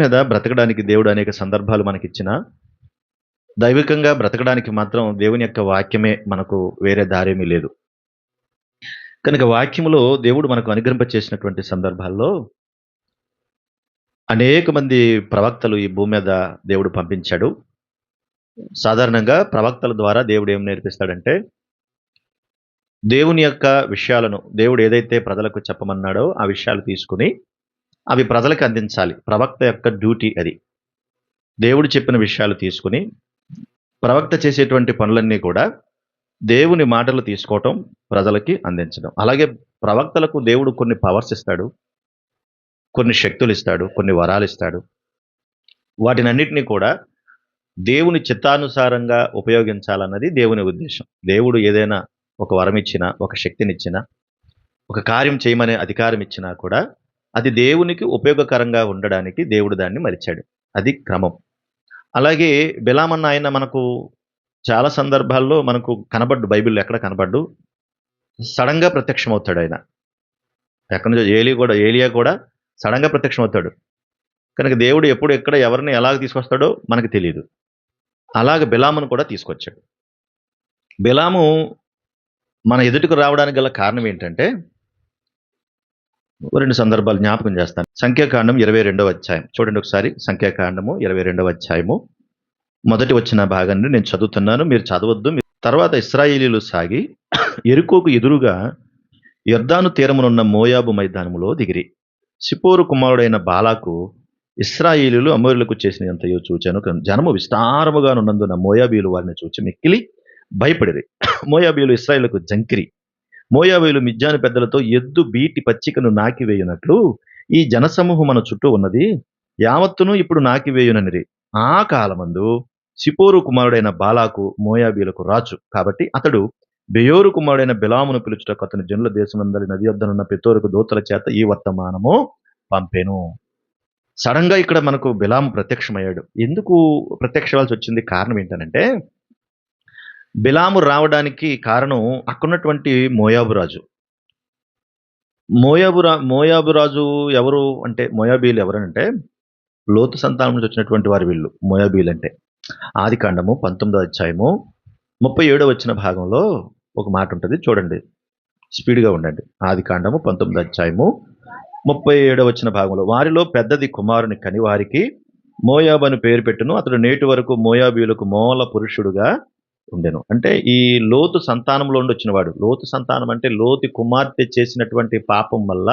మీద బ్రతకడానికి దేవుడు అనేక సందర్భాలు మనకిచ్చినా, దైవికంగా బ్రతకడానికి మాత్రం దేవుని యొక్క వాక్యమే మనకు వేరే దారేమీ లేదు. కనుక వాక్యములో దేవుడు మనకు అనుగ్రహింపచేసినటువంటి సందర్భాల్లో అనేక మంది ప్రవక్తలు ఈ భూమి మీద దేవుడు పంపించాడు. సాధారణంగా ప్రవక్తల ద్వారా దేవుడు ఏం నేర్పిస్తాడంటే, దేవుని యొక్క విషయాలను దేవుడు ఏదైతే ప్రజలకు చెప్పమన్నాడో ఆ విషయాలు తీసుకొని, అవి ప్రజలకు అందించాలి. ప్రవక్త యొక్క డ్యూటీ అది. దేవుడు చెప్పిన విషయాలు తీసుకొని ప్రవక్త చేసేటువంటి పనులన్నీ కూడా దేవుని మాటలు తీసుకోవటం, ప్రజలకి అందించడం. అలాగే ప్రవక్తలకు దేవుడు కొన్ని పవర్స్ ఇస్తాడు, కొన్ని శక్తులు ఇస్తాడు, కొన్ని వరాలు ఇస్తాడు. వాటినన్నిటిని కూడా దేవుని చిత్తానుసారంగా ఉపయోగించాలన్నది దేవుని ఉద్దేశం. దేవుడు ఏదైనా ఒక వరం ఇచ్చినా, ఒక శక్తినిచ్చినా, ఒక కార్యం చేయమనే అధికారం ఇచ్చినా కూడా అది దేవునికి ఉపయోగకరంగా ఉండడానికి దేవుడు దాన్ని మలిచాడు. అది క్రమం. అలాగే బిలామన్న ఆయన మనకు చాలా సందర్భాల్లో మనకు కనబడ్డు. బైబిల్‌లో ఎక్కడ కనబడ్డు. సడెన్‌గా ప్రత్యక్షమవుతాడు ఆయన. ఎక్కడి నుంచో ఏలియా కూడా సడెన్‌గా ప్రత్యక్షమవుతాడు. కనుక దేవుడు ఎప్పుడు, ఎక్కడ, ఎవరిని ఎలాగ తీసుకొస్తాడో మనకు తెలీదు. అలాగ బిలామును కూడా తీసుకొచ్చాడు. బిలాము మన ఎదుటకు రావడానికి గల కారణం ఏంటంటే, 2 సందర్భాలు జ్ఞాపకం చేస్తాను. సంఖ్యాకాండం 22వ అధ్యాయం చూడండి ఒకసారి. సంఖ్యాకాండము 22వ అధ్యాయము మొదటి వచ్చిన భాగాన్ని నేను చదువుతున్నాను, మీరు చదవద్దు. తర్వాత ఇశ్రాయేలీయులు సాగి యెరికోకు ఎదురుగా యొర్దాను తీరమునున్న మోయాబు మైదానములో దిగిరి. సిపోరు కుమారుడైన బాలాకు ఇశ్రాయేలీయులు అమోరీయులకు చేసినంతయు చూచాను. జనము విస్తారముగానున్నందున మోయాబీయులు వారిని చూచి మిక్కిలి భయపడిరి. మోయాబీయులు ఇశ్రాయేలుకు జంకిరి. మోయాబీయులు మిద్యాను పెద్దలతో ఎద్దు బీటి పచ్చికను నాకివేయునట్లు ఈ జనసమూహం మన చుట్టూ ఉన్నది, యావత్తును ఇప్పుడు నాకివేయుననిరి. ఆ కాలమందు సిపోరు కుమారుడైన బాలాకు మోయాబీయులకు రాజు. కాబట్టి అతడు బెయోరు కుమారుడైన బిలామును పిలుచుటకు అతని జనుల దేశమందరి నది వద్దనున్న పెతోరుకు దూతల చేత ఈ వర్తమానము పంపెను. సడన్ గా ఇక్కడ మనకు బిలాము ప్రత్యక్షమయ్యాడు. ఎందుకు ప్రత్యక్షవాల్సి వచ్చింది? కారణం ఏంటనంటే, బిలాము రావడానికి కారణం అక్కడున్నటువంటి మోయాబు రాజు. మోయాబు రాజు ఎవరు అంటే, మోయాబీయులు ఎవరనంటే లోతు సంతానం నుంచి వచ్చినటువంటి వారు వీళ్ళు. మోయాబీయులు అంటే ఆదికాండము 19వ అధ్యాయము 37వ వచ్చిన భాగంలో ఒక మాట ఉంటుంది చూడండి, స్పీడ్గా ఉండండి. ఆదికాండము 19వ అధ్యాయము 37వ వచ్చిన భాగంలో, వారిలో పెద్దది కుమారుని కని వారికి మోయాబు అని పేరు పెట్టును, అతడు నేటి వరకు మోయాబీయులకు మూల పురుషుడుగా ఉండెను. అంటే ఈ లోతు సంతానంలో ఉండి వచ్చినవాడు. లోతు సంతానం అంటే లోతు కుమార్తె చేసినటువంటి పాపం వల్ల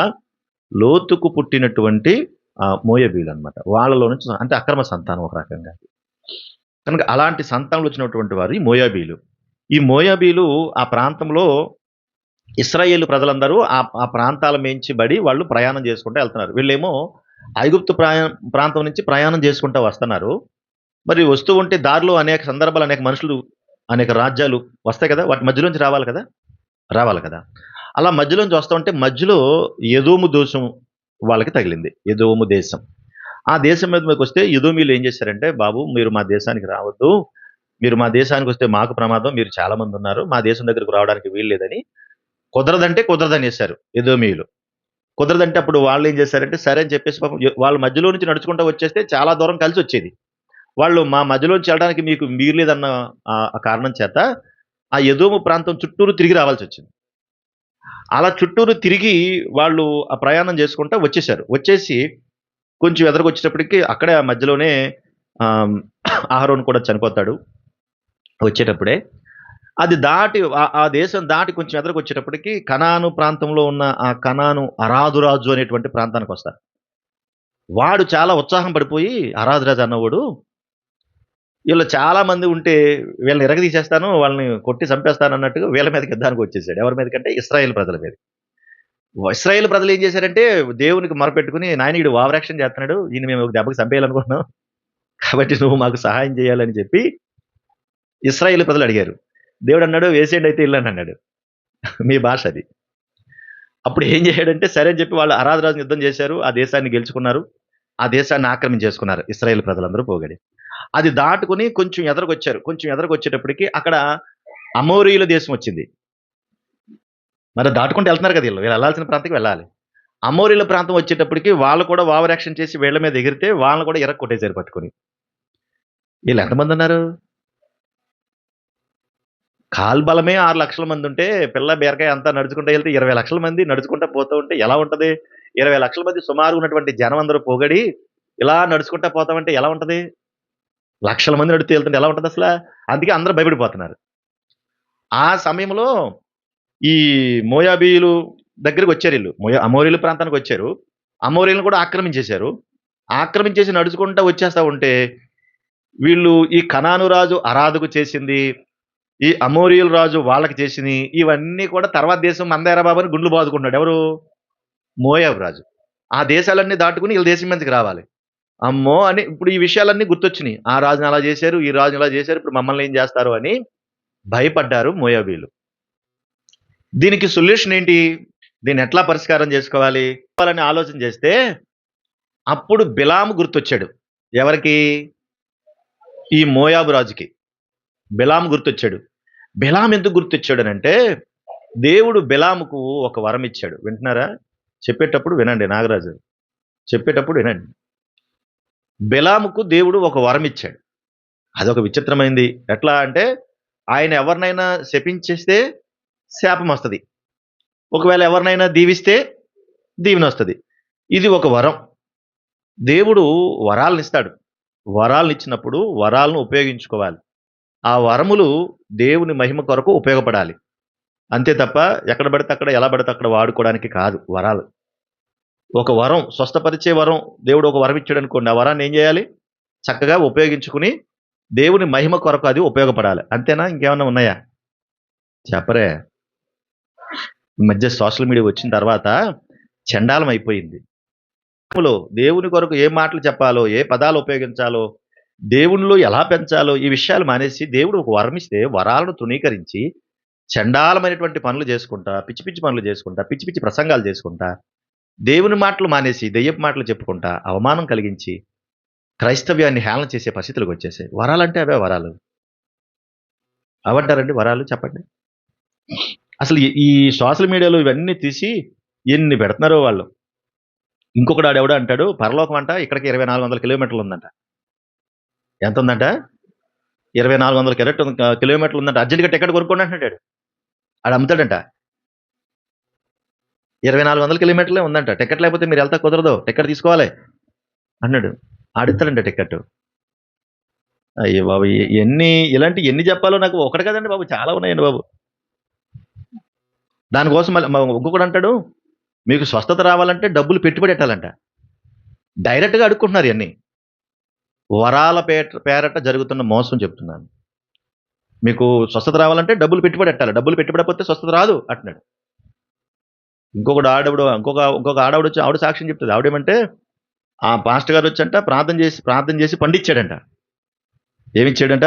లోతుకు పుట్టినటువంటి మోయాబీయులు అనమాట. వాళ్ళలో నుంచి అంటే అక్రమ సంతానం ఒక రకంగా. కనుక అలాంటి సంతానంలో వచ్చినటువంటి వారు ఈ మోయాబీయులు. ఈ మోయాబీయులు ఆ ప్రాంతంలో ఇశ్రాయేలు ప్రజలందరూ ఆ ప్రాంతాల మేంచిబడి వాళ్ళు ప్రయాణం చేసుకుంటూ వెళ్తున్నారు. వీళ్ళేమో ఐగుప్తు ప్రాంతం నుంచి ప్రయాణం చేసుకుంటూ వస్తున్నారు. మరి వస్తూ ఉంటే దారిలో అనేక సందర్భాలు అనేక మనుషులు, అనేక రాజ్యాలు వస్తాయి కదా, వాటి మధ్యలోంచి రావాలి కదా. అలా మధ్యలోంచి వస్తూ ఉంటే మధ్యలో ఎదోము దేశం వాళ్ళకి తగిలింది. ఎదోము దేశం. ఆ దేశం మీదకి వస్తే ఎదోమీయులు ఏం చేశారంటే, బాబు మీరు మా దేశానికి రావద్దు, మీరు మా దేశానికి వస్తే మాకు ప్రమాదం, మీరు చాలా మంది ఉన్నారు, మా దేశం దగ్గరకు రావడానికి వీలు లేదని, కుదరదంటే కుదరదనేసారు ఎదోమీయులు. కుదరదంటే అప్పుడు వాళ్ళు ఏం చేశారంటే, సరే అని చెప్పేసి పాపం వాళ్ళ మధ్యలో నుంచి నడుచుకుంటూ వచ్చేస్తే చాలా దూరం కలిసి వచ్చేది. వాళ్ళు మా మధ్యలోంచి వెళ్ళడానికి మీకు వీల్లేదన్న ఆ కారణం చేత ఆ ఎదోము ప్రాంతం చుట్టూరు తిరిగి రావాల్సి వచ్చింది. అలా చుట్టూరు తిరిగి వాళ్ళు ఆ ప్రయాణం చేసుకుంటా వచ్చేసారు. వచ్చేసి కొంచెం ఎదరకొచ్చేటప్పటికి అక్కడే ఆ మధ్యలోనే అహరోను కూడా చనిపోతాడు వచ్చేటప్పుడే. అది దాటి ఆ దేశం దాటి కొంచెం ఎదరకొచ్చేటప్పటికి కనాను ప్రాంతంలో ఉన్న ఆ కనాను అరాదురాజు అనేటువంటి ప్రాంతానికి వస్తారు. వాడు చాలా ఉత్సాహం పడిపోయి, అరాదురాజు అన్నవాడు, వీళ్ళు చాలా మంది ఉంటే వీళ్ళని ఇరగదీసేస్తాను, వాళ్ళని కొట్టి చంపేస్తాను అన్నట్టుగా వీళ్ళ మీదకి యుద్ధానికి వచ్చేసాడు. ఎవరి మీదకంటే ఇశ్రాయేల్ ప్రజల మీద. ఇశ్రాయేల్ ప్రజలు ఏం చేశారంటే దేవునికి మొరపెట్టుకుని, నాయన ఈడు ఓవరాక్షన్ చేస్తున్నాడు, ఈయన మేము ఒక దెబ్బకి చంపేయాలనుకుంటున్నాం, కాబట్టి నువ్వు మాకు సహాయం చేయాలని చెప్పి ఇశ్రాయేల్ ప్రజలు అడిగారు. దేవుడు అన్నాడు, వేసేయండి అయితే ఇల్లు అన్నాడు. మీ భాష అది. అప్పుడు ఏం చేశాడంటే సరే అని చెప్పి వాళ్ళు అరాధరాజుని యుద్ధం చేశారు. ఆ దేశాన్ని గెలుచుకున్నారు. ఆ దేశాన్ని ఆక్రమించేసుకున్నారు ఇశ్రాయేల్ ప్రజలందరూ పోగడి. అది దాటుకుని కొంచెం ఎదరకొచ్చారు. కొంచెం ఎదరకొచ్చేటప్పటికి అక్కడ అమోరీయుల దేశం వచ్చింది. మరి దాటుకుంటూ వెళ్తున్నారు కదా, వీళ్ళు వెళ్ళాల్సిన ప్రాంతానికి వెళ్ళాలి. అమోరీల ప్రాంతం వచ్చేటప్పటికి వాళ్ళు కూడా ఓవర్ యాక్షన్ చేసి వీళ్ళ మీద ఎగిరితే వాళ్ళని కూడా ఇరగ కొట్టేశారు పట్టుకొని. వీళ్ళు ఎంతమంది ఉన్నారు? కాల్బలమే 6,00,000 మంది ఉంటే పిల్ల బీరకాయ అంతా నడుచుకుంటూ వెళ్తే 20,00,000 మంది నడుచుకుంటూ పోతూ ఉంటే ఎలా ఉంటది? 20,00,000 మంది సుమారుగా ఉన్నటువంటి జనం అందరూ పోగడి ఇలా నడుచుకుంటా పోతామంటే ఎలా ఉంటది? లక్షల మంది నడుస్తూ వెళ్తుంటే ఎలా ఉంటది అసల? అందుకే అందరూ భయపడిపోతున్నారు. ఆ సమయంలో ఈ మోయాబీయులు దగ్గరికి వచ్చారు ఈళ్ళు. అమోరీల ప్రాంతానికి వచ్చారు. అమోరీలను కూడా ఆక్రమించేశారు. ఆక్రమించేసి నడుచుకుంటా వచ్చేస్తా ఉంటే వీళ్ళు ఈ కనాను రాజు అరాదుకు చేసింది, ఈ అమోరీయుల రాజు వాళ్ళకి చేసినయి ఇవన్నీ కూడా తర్వాత దేశం మందేరా బాబు అని గుండ్లు బాదుకుంటున్నాడు. ఎవరు? మోయాబు రాజు. ఆ దేశాలన్నీ దాటుకుని ఈళ్ళ దేశం మీదకి రావాలి. అమ్మో! అని ఇప్పుడు ఈ విషయాలన్నీ గుర్తొచ్చినియి. ఆ రాజుని అలా చేశారు, ఈ రాజుని ఇలా చేశారు, ఇప్పుడు మమ్మల్ని ఏం చేస్తారు అని భయపడ్డారు మోయాబీయులు. దీనికి సొల్యూషన్ ఏంటి? దీన్ని ఎట్లా పరిష్కారం చేసుకోవాలి? అని ఆలోచన చేస్తే అప్పుడు బిలాము గుర్తొచ్చాడు. ఎవరికి? ఈ మోయాబు రాజుకి. బిలాము గుర్తొచ్చాడు. బిలాము ఎందుకు గుర్తొచ్చాడనంటే దేవుడు బిలాముకు ఒక వరం ఇచ్చాడు. వింటున్నారా? చెప్పేటప్పుడు వినండి నాగరాజు. చెప్పేటప్పుడు వినండి. బిలాముకు దేవుడు ఒక వరం ఇచ్చాడు. అదొక విచిత్రమైంది. ఎట్లా అంటే ఆయన ఎవరినైనా శపించేస్తే శాపం వస్తది. ఒకవేళ ఎవరినైనా దీవిస్తే దీవెనొస్తది. ఇది ఒక వరం. దేవుడు వరాలనిస్తాడు. వరాలనిచ్చినప్పుడు వరాలను ఉపయోగించుకోవాలి. ఆ వరములు దేవుని మహిమ కొరకు ఉపయోగపడాలి. అంతే తప్ప ఎక్కడ పడితే అక్కడ, ఎలా పడితే అక్కడ వాడుకోవడానికి కాదు వరాలు. ఒక వరం, స్వస్థపరిచే వరం దేవుడు ఒక వరం ఇచ్చాడనుకోండి. ఆ వరాన్ని ఏం చేయాలి? చక్కగా ఉపయోగించుకుని దేవుని మహిమ కొరకు అది ఉపయోగపడాలి. అంతేనా? ఇంకేమన్నా ఉన్నాయా? చెప్పరే. ఈ మధ్య సోషల్ మీడియా వచ్చిన తర్వాత చండాలం అయిపోయింది. దేవుని కొరకు ఏ మాటలు చెప్పాలో, ఏ పదాలు ఉపయోగించాలో, దేవునిలో ఎలా పెంచాలో ఈ విషయాలు మానేసి దేవుడు ఒక వరం ఇస్తే వరాలను తృణీకరించి చండాలమైనటువంటి పనులు చేసుకుంటా, పిచ్చి పిచ్చి పనులు చేసుకుంటా, పిచ్చి పిచ్చి ప్రసంగాలు చేసుకుంటా, దేవుని మాటలు మానేసి దెయ్యపు మాటలు చెప్పుకుంటా, అవమానం కలిగించి క్రైస్తవ్యాన్ని హేళన చేసే పరిస్థితులకు వచ్చేసాయి. వరాలంటే అవే వరాలు. అవంటారండి వరాలు? చెప్పండి. అసలు ఈ సోషల్ మీడియాలో ఇవన్నీ తీసి ఎన్ని పెడుతున్నారో వాళ్ళు. ఇంకొకడు ఆడెవడో అంటాడు పరలోకం అంట ఇక్కడికి 2400 కిలోమీటర్లు ఉందంట. ఎంత ఉందంట? 2400 కిలోమీటర్లు ఉందంట. అర్జెంట్గా టికెట్ కొనుక్కోండి అంటున్నాడు. ఆడు అమ్ముతాడంట. 2400 కిలోమీటర్లే ఉందంట. టికెట్ లేకపోతే మీరు వెళ్తా కుదరదు. టికెట్ తీసుకోవాలి అన్నాడు. ఆడిస్తాడంట టికెట్. అయ్యో బాబు! ఎన్ని చెప్పాలో నాకు ఒకటి కదండి బాబు, చాలా ఉన్నాయండి బాబు. దానికోసం మళ్ళీ ఇంకొకడు అంటాడు మీకు స్వస్థత రావాలంటే డబ్బులు పెట్టుబడి పెట్టాలంట. డైరెక్ట్గా అడుక్కుంటున్నారు ఇవన్నీ. వరాల పేరట జరుగుతున్న మోసం చెప్తున్నాను. మీకు స్వస్థత రావాలంటే డబ్బులు పెట్టుబడి పెట్టాలి, డబ్బులు పెట్టుబడకపోతే స్వస్థత రాదు అంటున్నాడు. ఇంకొక ఆడవిడ వచ్చి ఆవిడ సాక్ష్యం చెప్తుంది. ఆవిడేమంటే ఆ పాస్టర్ గారు వచ్చంట ప్రార్థన చేసి పండిచ్చాడంట. ఏమిచ్చాడంట?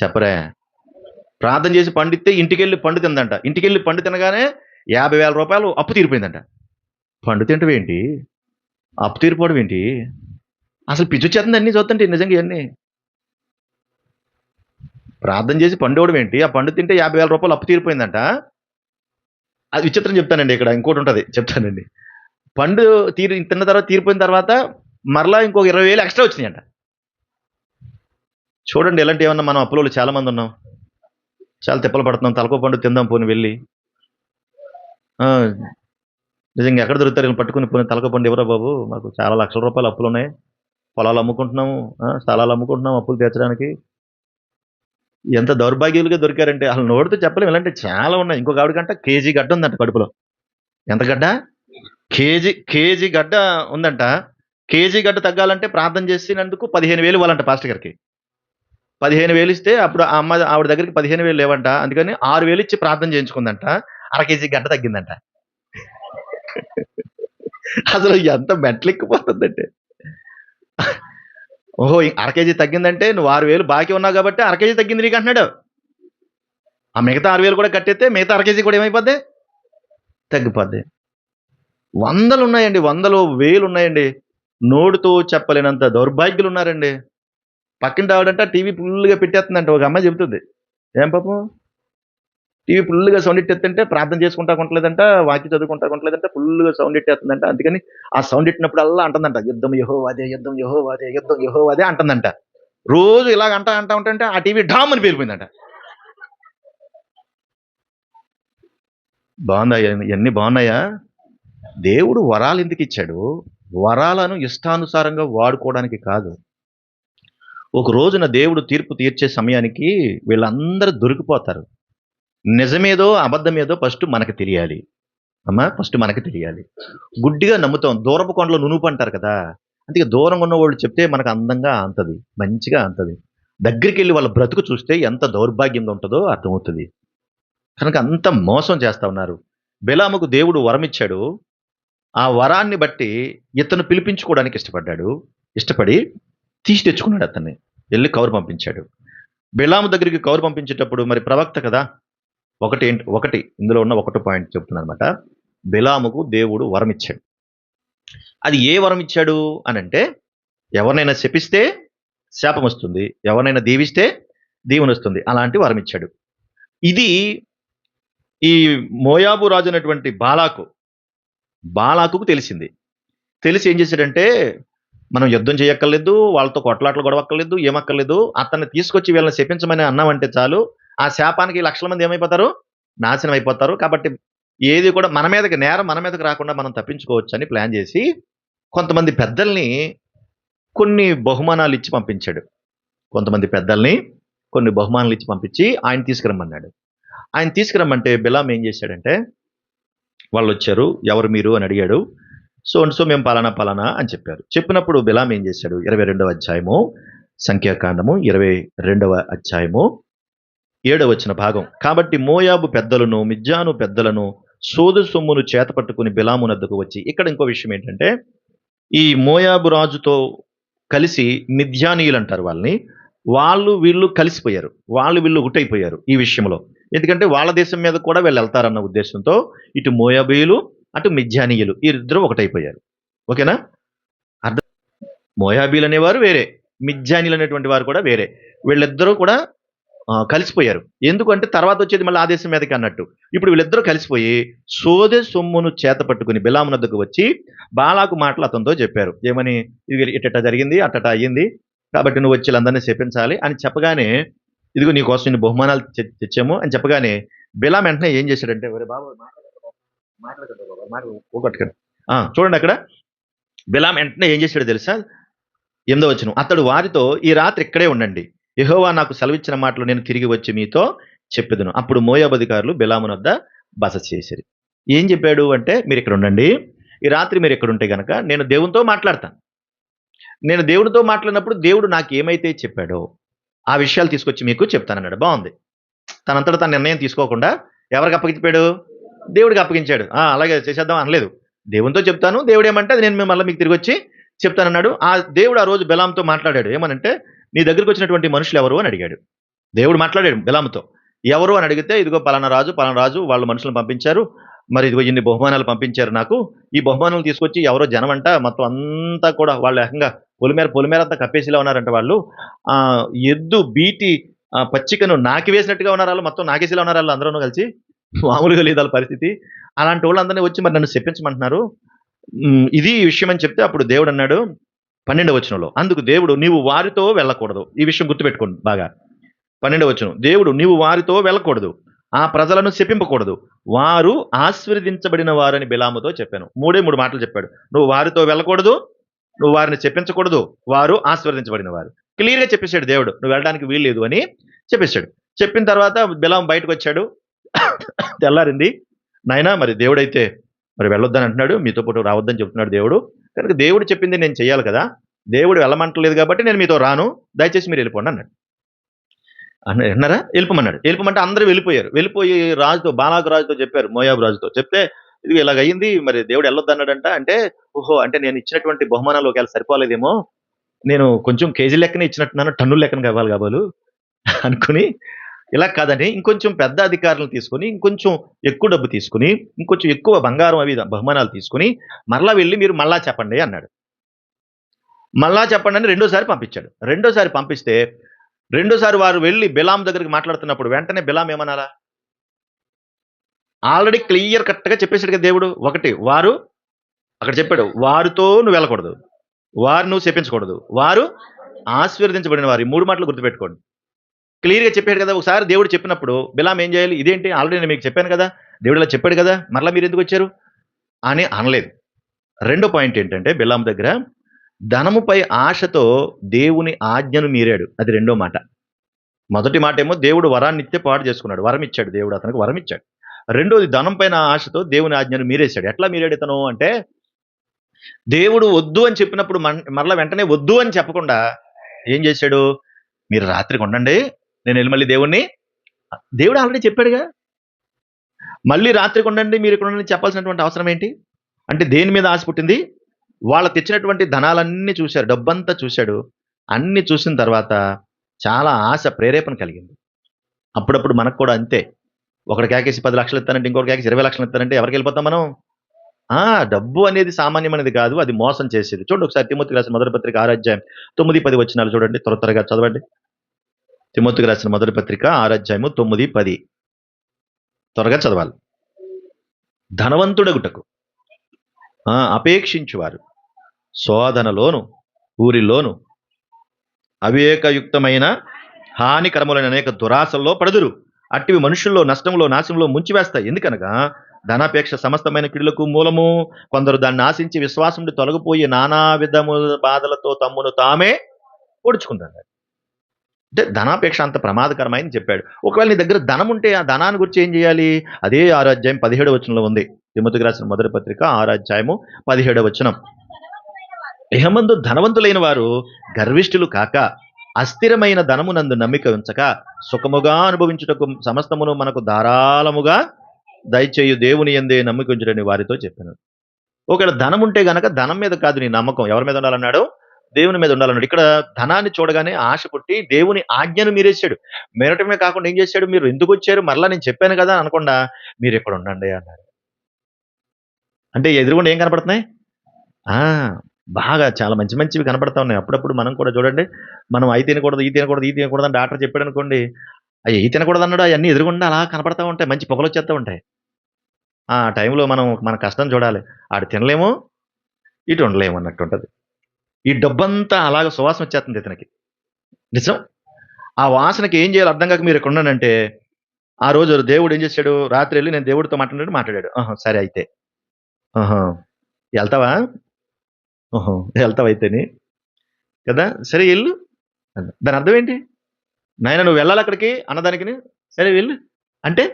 చెప్పరే. ప్రార్థన చేసి పండిస్తే ఇంటికెళ్ళి పండు తిందంట. ఇంటికెళ్ళి పండు తినగానే 50,000 రూపాయలు అప్పు తీరిపోయిందంట. పండు తింటం ఏంటి? అప్పు తీరిపోవడం ఏంటి? అసలు పిచ్చొచ్చేస్తుంది అన్నీ చూస్తుంటే నిజంగా ఇవన్నీ. ప్రార్థన చేసి పండు ఇవ్వడం ఏంటి? ఆ పండు తింటే 50,000 రూపాయలు అప్పు తీరిపోయిందంట. అది విచిత్రం చెప్తానండి. ఇక్కడ ఇంకోటి ఉంటుంది చెప్తానండి. పండు తిన్న తర్వాత తీరిపోయిన తర్వాత మరలా ఇంకొక 20,000 ఎక్స్ట్రా వచ్చినాయంట. చూడండి ఇలాంటి ఏమన్నా మనం అప్పులో చాలా మంది ఉన్నాం. చాలా తిప్పలు పడుతున్నాం. తలకో పండు తిందాం పోని వెళ్ళి. నిజంగా ఎక్కడ దొరుకుతారు పట్టుకుని పోనీ తలకో పండు ఎవరా బాబు, మాకు చాలా లక్షల రూపాయలు అప్పులు ఉన్నాయి, పొలాలు అమ్ముకుంటున్నాము, స్థలాలు అమ్ముకుంటున్నాము అప్పులు తీర్చడానికి. ఎంత దౌర్భాగ్యులుగా దొరికారంటే అసలు నోటితో చెప్పలేము. ఇలాంటి చాలా ఉన్నాయి. ఇంకొక ఆవిడకంట కేజీ గడ్డ ఉందంట కడుపులో. ఎంత గడ్డ? కేజీ గడ్డ ఉందంట. కేజీ గడ్డ తగ్గాలంటే ప్రార్థన చేసినందుకు 15,000 ఇవ్వాలంట పాస్టర్ గారికి. 15,000 ఇస్తే అప్పుడు ఆవిడ దగ్గరికి 15,000 లేవంట. అందుకని 6,000 ఇచ్చి ప్రార్థన చేయించుకుందంట. కేజీ గడ్డ తగ్గిందంట. అసలు ఎంత మెట్లెక్కిపోతుందంటే, ఓహో కేజీ తగ్గిందంటే నువ్వు 6,000 బాకీ ఉన్నావు కాబట్టి కేజీ తగ్గింది నీకు అంటున్నాడు. ఆ మిగతా 6,000 కూడా కట్టేస్తే మిగతా కేజీ కూడా ఏమైపోద్ది? తగ్గిపోద్ది. వందలు ఉన్నాయండి, వందలు వేలు ఉన్నాయండి. నోటితో చెప్పలేనంత దౌర్భాగ్యులు ఉన్నారండి. పక్కింటి ఆవిడంట టీవీ ఫుల్గా పెట్టేస్తుందంట. ఒక అమ్మాయి చెబుతుంది. ఏం పాపం టీవీ ఫుల్గా సౌండ్ ఎట్టేస్తుంటే ప్రార్థన చేసుకుంటా కొంటలేదంట, వాక్యం చదువుకుంటా కొంటలేదంట, ఫుల్గా సౌండ్ ఎట్టేస్తుందంట. అందుకని ఆ సౌండ్ ఎట్టినప్పుడల్లా అంటుందంట, యుద్ధం యెహోవాదే, యుద్ధం యెహోవాదే, యుద్ధం యెహోవాదే అంటుందంట. రోజు ఇలాగ అంటా ఉంటుంటే ఆ టీవీ ఢామ్ అని పేలిపోయిందంట. బాగుందా? ఇవన్నీ బాగున్నాయా? దేవుడు వరాలు ఎందుకు ఇచ్చాడు? వరాలను ఇష్టానుసారంగా వాడుకోవడానికి కాదు. ఒక రోజున దేవుడు తీర్పు తీర్చే సమయానికి వీళ్ళందరూ దొరికిపోతారు. నిజమేదో అబద్ధమేదో ఫస్ట్ మనకు తెలియాలి. అమ్మా, ఫస్ట్ మనకి తెలియాలి. గుడ్డిగా నమ్ముతాం. దూరపు కొండలో నునుపు అంటారు కదా. అందుకే దూరంగా ఉన్న వాళ్ళు చెప్తే మనకు అందంగా అంతది, మంచిగా అంతది. దగ్గరికి వెళ్ళి వాళ్ళ బ్రతుకు చూస్తే ఎంత దౌర్భాగ్యంగా ఉంటుందో అర్థమవుతుంది. కనుక అంత మోసం చేస్తా ఉన్నారు. బిలాముకు దేవుడు వరం ఇచ్చాడు. ఆ వరాన్ని బట్టి ఇతను పిలిపించుకోవడానికి ఇష్టపడ్డాడు. ఇష్టపడి తీసి తెచ్చుకున్నాడు అతన్ని. వెళ్ళి కౌరు పంపించాడు. బిలాము దగ్గరికి కౌరు పంపించేటప్పుడు మరి ప్రవక్త కదా. ఒకటి ఇందులో ఉన్న ఒకటో పాయింట్ చెప్తున్నాను అనమాట. బిలాముకు దేవుడు వరం ఇచ్చాడు. అది ఏ వరం ఇచ్చాడు అని అంటే, ఎవరినైనా శపిస్తే శాపం వస్తుంది, ఎవరినైనా దీవిస్తే దీవెన వస్తుంది, అలాంటి వరం ఇచ్చాడు. ఇది ఈ మోయాబు రాజు అయినటువంటి బాలాకుకు తెలిసింది. తెలిసి ఏం చేశాడంటే, మనం యుద్ధం చేయక్కర్లేదు, వాళ్ళతో కొట్లాట్లు గొడవక్కర్లేదు, ఏమక్కర్లేదు, అతన్ని తీసుకొచ్చి వీళ్ళని శపించమని అన్నామంటే చాలు, ఆ శాపానికి లక్షల మంది ఏమైపోతారు, నాశనం అయిపోతారు. కాబట్టి ఏది కూడా నేరం మన మీదకి రాకుండా మనం తప్పించుకోవచ్చు అని ప్లాన్ చేసి కొంతమంది పెద్దల్ని కొన్ని బహుమానాలు ఇచ్చి పంపించాడు. కొంతమంది పెద్దల్ని కొన్ని బహుమానాలు ఇచ్చి పంపించి ఆయన తీసుకురమ్మన్నాడు. ఆయన తీసుకురమ్మంటే బిలాం ఏం చేశాడంటే, వాళ్ళు వచ్చారు, ఎవరు మీరు అని అడిగాడు. సో మేము పలానా అని చెప్పారు. చెప్పినప్పుడు బిలాం ఏం చేశాడు? 22వ అధ్యాయము, సంఖ్యాకాండము 22వ అధ్యాయము 7వ వచన భాగం. కాబట్టి మోయాబు పెద్దలను, మిద్యాను పెద్దలను సోదు సొమ్మును చేత పట్టుకుని బిలాము నద్దకు వచ్చి, ఇక్కడ ఇంకో విషయం ఏంటంటే, ఈ మోయాబు రాజుతో కలిసి మిద్యానీయులు అంటారు వాళ్ళని, వీళ్ళు కలిసిపోయారు, వీళ్ళు ఒకటైపోయారు ఈ విషయంలో. ఎందుకంటే వాళ్ళ దేశం మీద కూడా వీళ్ళు వెళ్తారన్న ఉద్దేశంతో ఇటు మోయాబీయులు అటు మిద్యానీయులు ఇద్దరు ఒకటైపోయారు. ఓకేనా? అర్థం. మోయాబీలు అనేవారు వేరే, మిద్యానీయులు అనేటువంటి వారు కూడా వేరే. వీళ్ళిద్దరూ కూడా కలిసిపోయారు. ఎందుకంటే తర్వాత వచ్చేది మళ్ళీ ఆ దేశం మీదకి అన్నట్టు. ఇప్పుడు వీళ్ళిద్దరూ కలిసిపోయి సోదె సొమ్మును చేత పట్టుకుని బిలాము నద్దకు వచ్చి బాలాకు మాటలు అతనితో చెప్పారు. ఏమని? ఇది ఇట్ట జరిగింది, అట్టట అయ్యింది, కాబట్టి నువ్వు వచ్చి వీళ్ళందరినీ శపించాలి అని చెప్పగానే, ఇదిగో నీ కోసం ఇన్ని బహుమానాలు తెచ్చాము అని చెప్పగానే బిలాం వెంటనే ఏం చేశాడంటే, ఒరే బాబు చూడండి అక్కడ బిలాం వెంటనే ఏం చేశాడో తెలుసా? 8వ వచనం. అతడు వారితో, ఈ రాత్రి ఇక్కడే ఉండండి, యెహోవా నాకు సెలవిచ్చిన మాటలు నేను తిరిగి వచ్చి మీతో చెప్పెదను. అప్పుడు మోయాబు అధికారులు బిలాము వద్ద బస చేసిరి. ఏం చెప్పాడు అంటే, మీరు ఇక్కడ ఉండండి, ఈ రాత్రి మీరు ఇక్కడ ఉంటే గనక నేను దేవునితో మాట్లాడతాను. నేను దేవుడితో మాట్లాడినప్పుడు దేవుడు నాకు ఏమైతే చెప్పాడో ఆ విషయాలు తీసుకొచ్చి మీకు చెప్తానన్నాడు. బాగుంది. తనంతట తన నిర్ణయం తీసుకోకుండా ఎవరికి అప్పగించాడు? దేవుడికి అప్పగించాడు. అలాగే చేసేద్దాం అనలేదు. దేవునితో చెప్తాను, దేవుడు ఏమంటే అది నేను మళ్ళీ మీకు తిరిగి వచ్చి చెప్తానన్నాడు. ఆ దేవుడు ఆ రోజు బిలాంతో మాట్లాడాడు. ఏమనంటే, నీ దగ్గరికి వచ్చినటువంటి మనుషులు ఎవరు అని అడిగాడు. దేవుడు మాట్లాడాడు బిలాముతో. ఎవరు అని అడిగితే, ఇదిగో పలానా రాజు వాళ్ళ మనుషులను పంపించారు, మరి ఇదిగో ఇన్ని బహుమానాలు పంపించారు నాకు, ఈ బహుమానాలు తీసుకొచ్చి ఎవరో జనం అంట మొత్తం అంతా కూడా వాళ్ళు ఏకంగా పొలిమేర అంతా కప్పేసిలా ఉన్నారంట. వాళ్ళు ఎద్దు బీటి పచ్చికను నాకి వేసినట్టుగా ఉన్నారు, వాళ్ళు మొత్తం నాకేసిలా ఉన్నారు, వాళ్ళు అందరూ కలిసి. మామూలుగా లేదు వాళ్ళ పరిస్థితి. అలాంటి వాళ్ళందరినీ వచ్చి మరి నన్ను చెప్పించమంటున్నారు, ఇది విషయం అని చెప్తే అప్పుడు దేవుడు అన్నాడు 12వ వచనంలో, అందుకు దేవుడు, నీవు వారితో వెళ్ళకూడదు. ఈ విషయం గుర్తుపెట్టుకోండి బాగా. 12వ వచనం, దేవుడు, నీవు వారితో వెళ్ళకూడదు, ఆ ప్రజలను శపింపకూడదు, వారు ఆశీర్వదించబడిన వారని బిలాముతో చెప్పాను. 3 మాటలు చెప్పాడు. నువ్వు వారితో వెళ్ళకూడదు, నువ్వు వారిని చెప్పించకూడదు, వారు ఆశీర్వదించబడిన వారు. క్లియర్గా చెప్పేశాడు దేవుడు, నువ్వు వెళ్ళడానికి వీలు లేదు అని చెప్పేశాడు. చెప్పిన తర్వాత బిలాము బయటకు వచ్చాడు. తెల్లారింది. నాయనా, మరి దేవుడైతే మరి వెళ్ళొద్దని అంటున్నాడు, మీతో పాటు రావద్దని చెప్తున్నాడు దేవుడు. కనుక దేవుడు చెప్పింది నేను చెయ్యాలి కదా, దేవుడు వెళ్ళమంటలేదు కాబట్టి నేను మీతో రాను, దయచేసి మీరు వెళ్ళిపోండి అన్నాడు. అన్నారా? వెళ్ళిపోమన్నాడు. వెళ్ళిపోమంటే అందరూ వెళ్ళిపోయారు. వెళ్ళిపోయి బాలాకు రాజుతో చెప్పారు, మోయాబు రాజుతో చెప్తే, ఇది ఇలాగయింది, మరి దేవుడు వెళ్ళొద్దన్నాడంట. అంటే, ఓహో, అంటే నేను ఇచ్చినటువంటి బహుమానాలు ఒకవేళ సరిపోలేదేమో, నేను కొంచెం కేజీ లెక్కనే ఇచ్చినట్టున్నాను, టన్నుల లెక్కన కావాలి కాబోలు అనుకుని, ఇలా కాదని ఇంకొంచెం పెద్ద అధికారులను తీసుకుని, ఇంకొంచెం ఎక్కువ డబ్బు తీసుకుని, ఇంకొంచెం ఎక్కువ బంగారం అవి బహుమానాలు తీసుకుని మరలా వెళ్ళి మీరు మళ్ళా చెప్పండి అన్నాడు. మళ్ళా చెప్పండి అని రెండోసారి పంపించాడు. రెండోసారి పంపిస్తే రెండోసారి వారు వెళ్ళి బిలాం దగ్గరికి మాట్లాడుతున్నప్పుడు వెంటనే బిలాం ఏమనాలా? ఆల్రెడీ క్లియర్ కట్గా చెప్పేశాడు కదా దేవుడు. ఒకటి వారు అక్కడ చెప్పాడు, వారితో నువ్వు వెళ్ళకూడదు, వారు నువ్వు చెప్పించకూడదు, వారు ఆశీర్వదించబడిన వారు. ఈ 3 మాటలు గుర్తుపెట్టుకోండి. క్లియర్గా చెప్పాడు కదా. ఒకసారి దేవుడు చెప్పినప్పుడు బిలాం ఏం చేయాలి? ఇదేంటి, ఆల్రెడీ నేను మీకు చెప్పాను కదా, దేవుడు ఇలా చెప్పాడు కదా, మరలా మీరు ఎందుకు వచ్చారు అని అనలేదు. రెండో పాయింట్ ఏంటంటే, బిలాం దగ్గర ధనముపై ఆశతో దేవుని ఆజ్ఞను మీరాడు. అది రెండో మాట. మొదటి మాట ఏమో దేవుడు వరాన్ని ఇస్తే పాడు చేసుకున్నాడు, వరం ఇచ్చాడు, దేవుడు అతనికి వరం ఇచ్చాడు. రెండోది ధనం పైన ఆశతో దేవుని ఆజ్ఞను మీరేశాడు. ఎట్లా మీరాడు ఇతను అంటే, దేవుడు వద్దు అని చెప్పినప్పుడు మరలా వెంటనే వద్దు అని చెప్పకుండా ఏం చేశాడు? మీరు రాత్రికి ఉండండి, నేను వెళ్ళి మళ్ళీ దేవుడు ఆల్రెడీ చెప్పాడుగా, మళ్ళీ రాత్రికి ఉండండి, మీరు ఇక్కడ ఉండండి చెప్పాల్సినటువంటి అవసరం ఏంటి? అంటే దేని మీద ఆశ పుట్టింది? వాళ్ళ తెచ్చినటువంటి ధనాలన్నీ చూశాడు, డబ్బంతా చూశాడు. అన్ని చూసిన తర్వాత చాలా ఆశ, ప్రేరేపణ కలిగింది. అప్పుడప్పుడు మనకు కూడా అంతే. ఒకటి కేకేసి 10 లక్షలు ఇస్తానంటే, ఇంకొకటి కేకేసి 20 లక్షలు ఇస్తానంటే ఎవరికి వెళ్ళిపోతాం మనం? డబ్బు అనేది సామాన్యమైనది కాదు, అది మోసం చేసేది. చూడండి ఒకసారి తిమోతికి రాసిన మొదటి పత్రిక 6 అధ్యాయం 9-10 వచనాలు చూడండి, త్వరగా చదవండి. తిమోతికి రాసిన మొదటి పత్రిక 6 అధ్యాయము 9-10 త్వరగా చదవాలి. ధనవంతుడగుటకు అపేక్షించువారు శోధనలోను ఊరిలోను అవివేకయుక్తమైన హానికరములైన అనేక దురాశల్లో పడుదురు. అట్టివి మనుషుల్లో నష్టంలో నాశంలో ముంచివేస్తాయి. ఎందుకనగా ధనాపేక్ష సమస్తమైన కీడులకు మూలము. కొందరు దాన్ని ఆశించి విశ్వాసం నుండి తొలగిపోయి నానా విధముల బాధలతో తమ్మును తామే పొడుచుకుంటారు. అంటే ధనాపేక్ష అంత ప్రమాదకరమైంది చెప్పాడు. ఒకవేళ నీ దగ్గర ధనం ఉంటే ఆ ధనాన్ని గురించి ఏం చేయాలి? అదే 6 అధ్యాయం 17 వచనంలో ఉంది. తిమోతికి రాసిన మొదటి పత్రిక 6 అధ్యాయము 17 వచనం. ఇహమందు ధనవంతులైన వారు గర్విష్ఠులు కాక అస్థిరమైన ధనమునందు నమ్మిక ఉంచక సుఖముగా అనుభవించుటకు సమస్తమును మనకు ధారాళముగా దయచేయు దేవుని యందే నమ్మిక ఉంచుటని వారితో చెప్పాను. ఒకవేళ ధనం ఉంటే గనక ధనం మీద కాదు నీ నమ్మకం, ఎవరి మీద ఉండాలన్నాడు? దేవుని మీద ఉండాలన్నాడు. ఇక్కడ ధనాన్ని చూడగానే ఆశ పుట్టి దేవుని ఆజ్ఞను మీరేశాడు. మీరటమే కాకుండా ఏం చేశాడు? మీరు ఎందుకు వచ్చారు, మరలా నేను చెప్పాను కదా అనకుండా మీరు ఇక్కడ ఉండండి అన్నాడు. అంటే ఎదురుగుండా ఏం కనపడుతున్నాయి? బాగా చాలా మంచి మంచివి కనపడతా ఉన్నాయి. అప్పుడప్పుడు మనం కూడా చూడండి, మనం అయి తినకూడదు, ఈ తినకూడదు, ఈ తినకూడదు అని డాక్టర్ చెప్పాడు అనుకోండి, అవి ఏ తినకూడదు అన్నాడు, అవన్నీ ఎదురుగుండా అలా కనపడతా ఉంటాయి, మంచి పొగలు వచ్చేస్తూ ఉంటాయి. ఆ టైంలో మనం మన కష్టం చూడాలి. ఆడు తినలేము, ఇటు ఉండలేము అన్నట్టు ఉంటుంది. ఈ డబ్బంతా అలాగ సువాసన వచ్చేస్తుంది ఇతనికి. నిజం. ఆ వాసనకి ఏం చేయాలో అర్థం కాక మీరు ఇక్కడ ఉన్నానంటే, ఆ రోజు దేవుడు ఏం చేశాడు? రాత్రి వెళ్ళి నేను దేవుడితో మాట్లాడాడు. సరే అయితే వెళ్తావా? వెళ్తావు అయితేని కదా, సరే వెళ్ళు. దాని అర్థం ఏంటి? నాయన నువ్వు వెళ్ళాలి అక్కడికి అన్నదానికి. సరే వెళ్ళు అంటే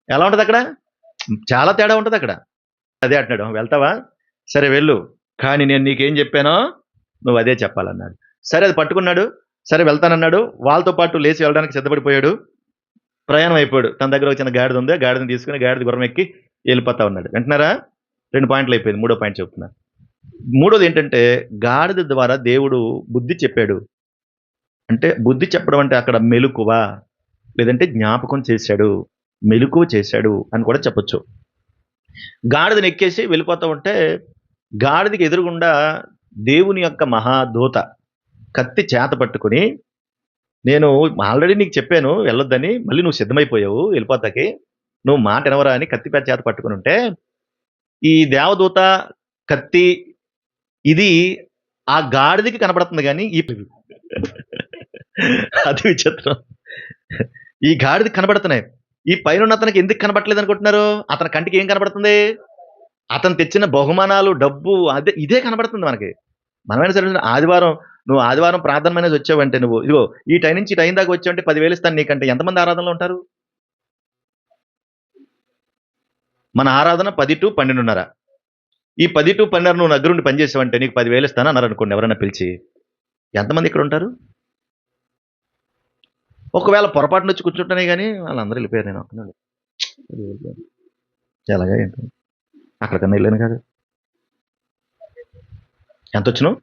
ఎలా ఉంటుంది అక్కడ? చాలా తేడా ఉంటుంది అక్కడ. అదే అంటున్నాడు, వెళ్తావా? సరే వెళ్ళు, కానీ నేను నీకేం చెప్పానో నువ్వు అదే చెప్పాలన్నాడు. సరే అది పట్టుకున్నాడు, సరే వెళ్తానన్నాడు. వాళ్ళతో పాటు లేచి వెళ్ళడానికి సిద్ధపడిపోయాడు. ప్రయాణం అయిపోయాడు. తన దగ్గర వచ్చిన గాడిద ఉంది, గాడిదని తీసుకుని గాడిద గుర్రం ఎక్కి వెళ్ళిపోతా ఉన్నాడు. వింటున్నారా? 2 పాయింట్లు అయిపోయింది, 3వ పాయింట్ చెప్తున్నా. మూడోది ఏంటంటే, గాడిద ద్వారా దేవుడు బుద్ధి చెప్పాడు. అంటే బుద్ధి చెప్పడం అంటే అక్కడ మెలకువ, లేదంటే జ్ఞాపకం చేశాడు, మెలకువ చేశాడు అని కూడా చెప్పొచ్చు. గాడిదని ఎక్కేసి వెళ్ళిపోతూ ఉంటే గాడిదకి ఎదురుగుండా దేవుని యొక్క మహాదూత కత్తి చేత పట్టుకుని, నేను ఆల్రెడీ నీకు చెప్పాను వెళ్ళొద్దని, మళ్ళీ నువ్వు సిద్ధమైపోయావు వెళ్ళిపోతాకి, నువ్వు మాట వినవరా అని కత్తి చేత పట్టుకుని ఉంటే, ఈ దేవదూత కత్తి ఇది ఆ గాడిదకి కనపడుతుంది కానీ అది విచిత్రం. ఈ గాడిదకి కనబడుతున్నాయి, ఈ పైన అతనికి ఎందుకు కనబడట్లేదు అనుకుంటున్నారు? అతని కంటికి ఏం కనబడుతుంది? అతను తెచ్చిన బహుమానాలు, డబ్బు, ఇదే కనబడుతుంది మనకి. మనమైనా సరే నువ్వు ఆదివారం ప్రార్థన అనేది వచ్చావంటే, నువ్వు ఇదిగో ఈ టైం నుంచి ఈ టైం దాకా వచ్చావంటే 10,000 ఇస్తాను నీకంటే. ఎంతమంది ఆరాధనలో ఉంటారు? మన ఆరాధన 10 to 12:30. ఈ 10 to 12:30 నువ్వు దగ్గరుండి పనిచేసావంటే నీకు 10,000 ఇస్తాను అన్నారు అనుకోండి ఎవరైనా పిలిచి. ఎంతమంది ఇక్కడ ఉంటారు? ఒకవేళ పొరపాటు నుంచి కూర్చుంటానే కానీ వాళ్ళందరూ వెళ్ళిపోయారు. నేను ఒక్కనాడు ఎలాగా ఏంటి అక్కడికన్నా వెళ్ళాను కాదు. ఎంత వచ్చినావు?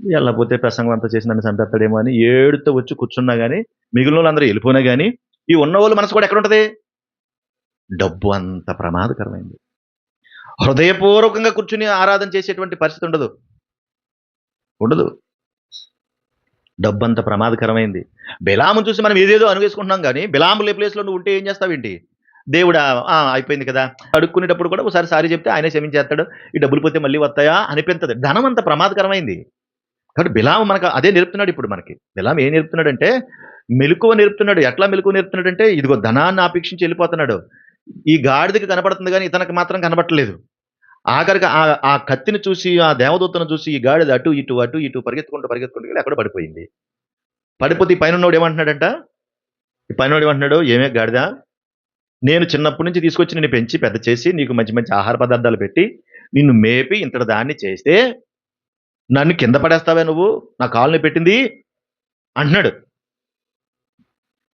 వెళ్ళకపోతే ప్రసంగం అంతా చేసి నన్ను చంపేస్తాడేమో అని ఏడుతో వచ్చి కూర్చున్నా కానీ, మిగిలిన వాళ్ళు అందరూ వెళ్ళిపోయినా కానీ, ఈ ఉన్న వాళ్ళ మనసు కూడా ఎక్కడ ఉంటుంది? డబ్బు అంత ప్రమాదకరమైంది. హృదయపూర్వకంగా కూర్చుని ఆరాధన చేసేటువంటి పరిస్థితి ఉండదు. డబ్బు అంత ప్రమాదకరమైంది. బిలాము చూసి మనం ఏదేదో అనువేసుకుంటున్నాం కానీ, బిలాము ప్లేస్లో నువ్వు ఉంటే ఏం చేస్తావేంటి? దేవుడా అయిపోయింది కదా, అడుక్కునేటప్పుడు కూడా ఒకసారి సారీ చెప్తే ఆయనే క్షమించేస్తాడు, ఈ డబ్బులు పోతే మళ్ళీ వస్తాయా అనిపించదు. ధనం అంత ప్రమాదకరమైంది. కాబట్టి బిలాము మనకు అదే నేర్పుతున్నాడు. ఇప్పుడు మనకి బిలాము ఏం నేర్పుతున్నాడంటే మెలకువ నేర్పుతున్నాడు. ఎట్లా మెలకువ నేర్పుతున్నాడంటే, ఇదిగో ధనాన్ని ఆపేక్షించి వెళ్ళిపోతున్నాడు. ఈ గాడిదకి కనపడుతుంది కానీ ఇతనికి మాత్రం కనపడట్లేదు. ఆఖరికి ఆ కత్తిని చూసి, ఆ దేవదూతను చూసి ఈ గాడిద అటు ఇటు అటు ఇటు పరిగెత్తుకుంటూ పరిగెత్తుకుంటూ వెళ్ళి ఎక్కడో పడిపోయింది. పడిపోతే ఈ పైనున్నోడు ఏమంటున్నాడంట, ఈ పైనోడు ఏమంటున్నాడు, ఏమే గాడిద, నేను చిన్నప్పటి నుంచి తీసుకొచ్చి నిన్ను పెంచి పెద్ద చేసి నీకు మంచి మంచి ఆహార పదార్థాలు పెట్టి నిన్ను మేపి ఇంతటి దాన్ని చేస్తే నన్ను కింద పడేస్తావే నువ్వు, నా కాలుని పెట్టింది అంటున్నాడు.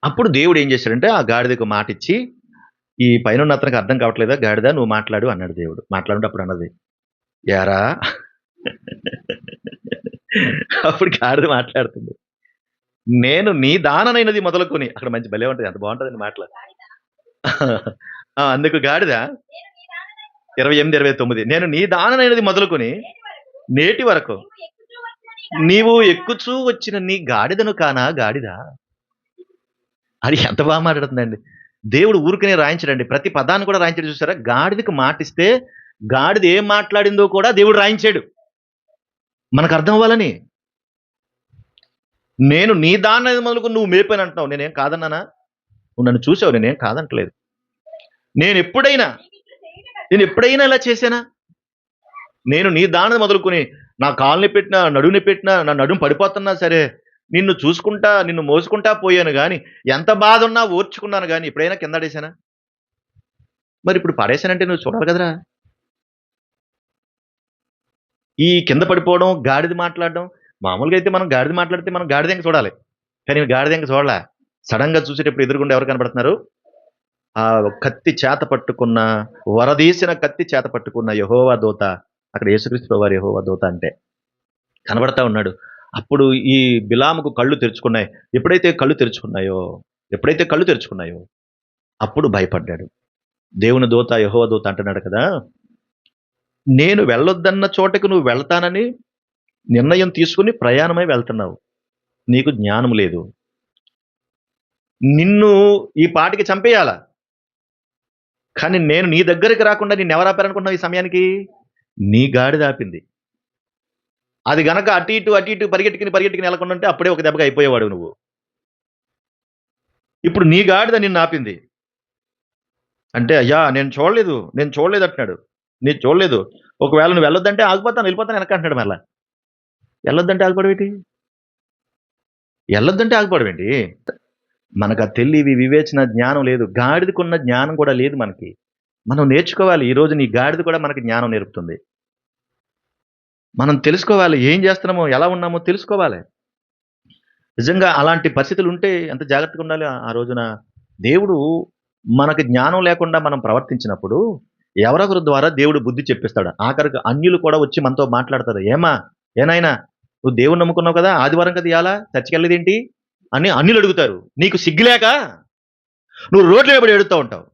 అప్పుడు దేవుడు ఏం చేశాడంటే ఆ గాడిదకు మాట ఇచ్చి, ఈ పైన అతనికి అర్థం కావట్లేదా గాడిద, నువ్వు మాట్లాడు అన్నాడు దేవుడు. మాట్లాడుంటే అప్పుడు అన్నది, యారా అప్పుడు గాడిద మాట్లాడుతుంది, నేను నీ దాననైనది మొదలుకొని, అక్కడ మంచి భలే ఉంటుంది, ఎంత బాగుంటుందండి మాటలు. అందుకు గాడిద 28-29, నేను నీ దాననైనది మొదలుకొని నేటి వరకు నీవు ఎక్కుచూ వచ్చిన నీ గాడిదను కానా గాడిద. అది ఎంత బాగా మాట్లాడుతుందండి. దేవుడు ఊరికనే రాయించడండి, ప్రతి పదాన్ని కూడా రాయించాడు. చూసారా, గాడిదకు మాటిస్తే గాడిద ఏం మాట్లాడిందో కూడా దేవుడు రాయించాడు మనకు అర్థం అవ్వాలని. నేను నీ దాన్ని మొదలుకు నువ్వు మేపని అంటున్నావు, నేనేం కాదన్నానా, నువ్వు నన్ను చూసావు, నేనేం కాదంటలేదు. నేను ఎప్పుడైనా ఇలా చేశానా? నేను నీ దాన్ని మొదలుకొని నా కాలుని పెట్టినా నడువుని పెట్టినా నా నడుము పడిపోతున్నా సరే నిన్ను చూసుకుంటా నిన్ను మోసుకుంటా పోయాను కానీ, ఎంత బాధ ఉన్నా ఓర్చుకున్నాను కానీ ఎప్పుడైనా కింద పడేశానా? మరి ఇప్పుడు పడేశానంటే నువ్వు చూడాలి కదరా. ఈ కింద పడిపోవడం, గాడిద మాట్లాడడం, మామూలుగా అయితే మనం గాడిద మాట్లాడితే మనం గాడిద ఎంక చూడాలి, కానీ గాడిద ఎంక చూడాలా. సడన్ గా చూసేటప్పుడు ఎదురుగుండా ఎవరు కనబడుతున్నారు? ఆ కత్తి చేత పట్టుకున్న, వరదీసిన కత్తి చేత పట్టుకున్న యెహోవా దూత, అక్కడ యేసుక్రీస్తు వారి యెహోవా దూత అంటే కనబడతా ఉన్నాడు. అప్పుడు ఈ బిలాముకు కళ్ళు తెరుచుకున్నాయి. ఎప్పుడైతే కళ్ళు తెరుచుకున్నాయో అప్పుడు భయపడ్డాడు. దేవుని దూత, యెహోవా దూత అంటున్నాడు కదా, నేను వెళ్ళొద్దన్న చోటకు నువ్వు వెళ్తానని నిర్ణయం తీసుకుని ప్రయాణమై వెళ్తున్నావు, నీకు జ్ఞానం లేదు, నిన్ను ఈ పాటికి చంపేయాలా, కానీ నేను నీ దగ్గరికి రాకుండా నిన్ను ఎవరు ఆపారనుకుంటున్నావు? ఈ సమయానికి నీ గాడిద ఆపింది. అది గనక అటు ఇటు పరిగెట్టుకుని వెళ్ళకుండా ఉంటే అప్పుడే ఒక దెబ్బగా అయిపోయేవాడు నువ్వు. ఇప్పుడు నీ గాడిద నిన్ను ఆపింది అంటే, అయ్యా నేను చూడలేదు అంటున్నాడు. నేను చూడలేదు, ఒకవేళ నువ్వు వెళ్ళొద్దంటే వెళ్ళిపోతాను వెనక అంటున్నాడు. మళ్ళా వెళ్ళొద్దంటే ఆగిపోవడం ఏంటి? మనకు ఆ తెలివి, వివేచన, జ్ఞానం లేదు. గాడిదకున్న జ్ఞానం కూడా లేదు మనకి. మనం నేర్చుకోవాలి. ఈరోజు నీ గాడిద కూడా మనకి జ్ఞానం నేర్పుతుంది. మనం తెలుసుకోవాలి, ఏం చేస్తున్నామో, ఎలా ఉన్నామో తెలుసుకోవాలి. నిజంగా అలాంటి పరిస్థితులు ఉంటే ఎంత జాగ్రత్తగా ఉండాలి. ఆ రోజున దేవుడు మనకి జ్ఞానం లేకుండా మనం ప్రవర్తించినప్పుడు ఎవరొకరి ద్వారా దేవుడు బుద్ధి చెప్పిస్తాడు. ఆఖరికి అన్యులు కూడా వచ్చి మనతో మాట్లాడతారు. ఏనాయనా నువ్వు దేవుని నమ్ముకున్నావు కదా, ఆదివారం కదా ఇవాళ చర్చికి వెళ్ళేదేంటి అని అన్యులు అడుగుతారు. నీకు సిగ్గులేక నువ్వు రోడ్ల మీద ఎడుతూ ఉంటావు.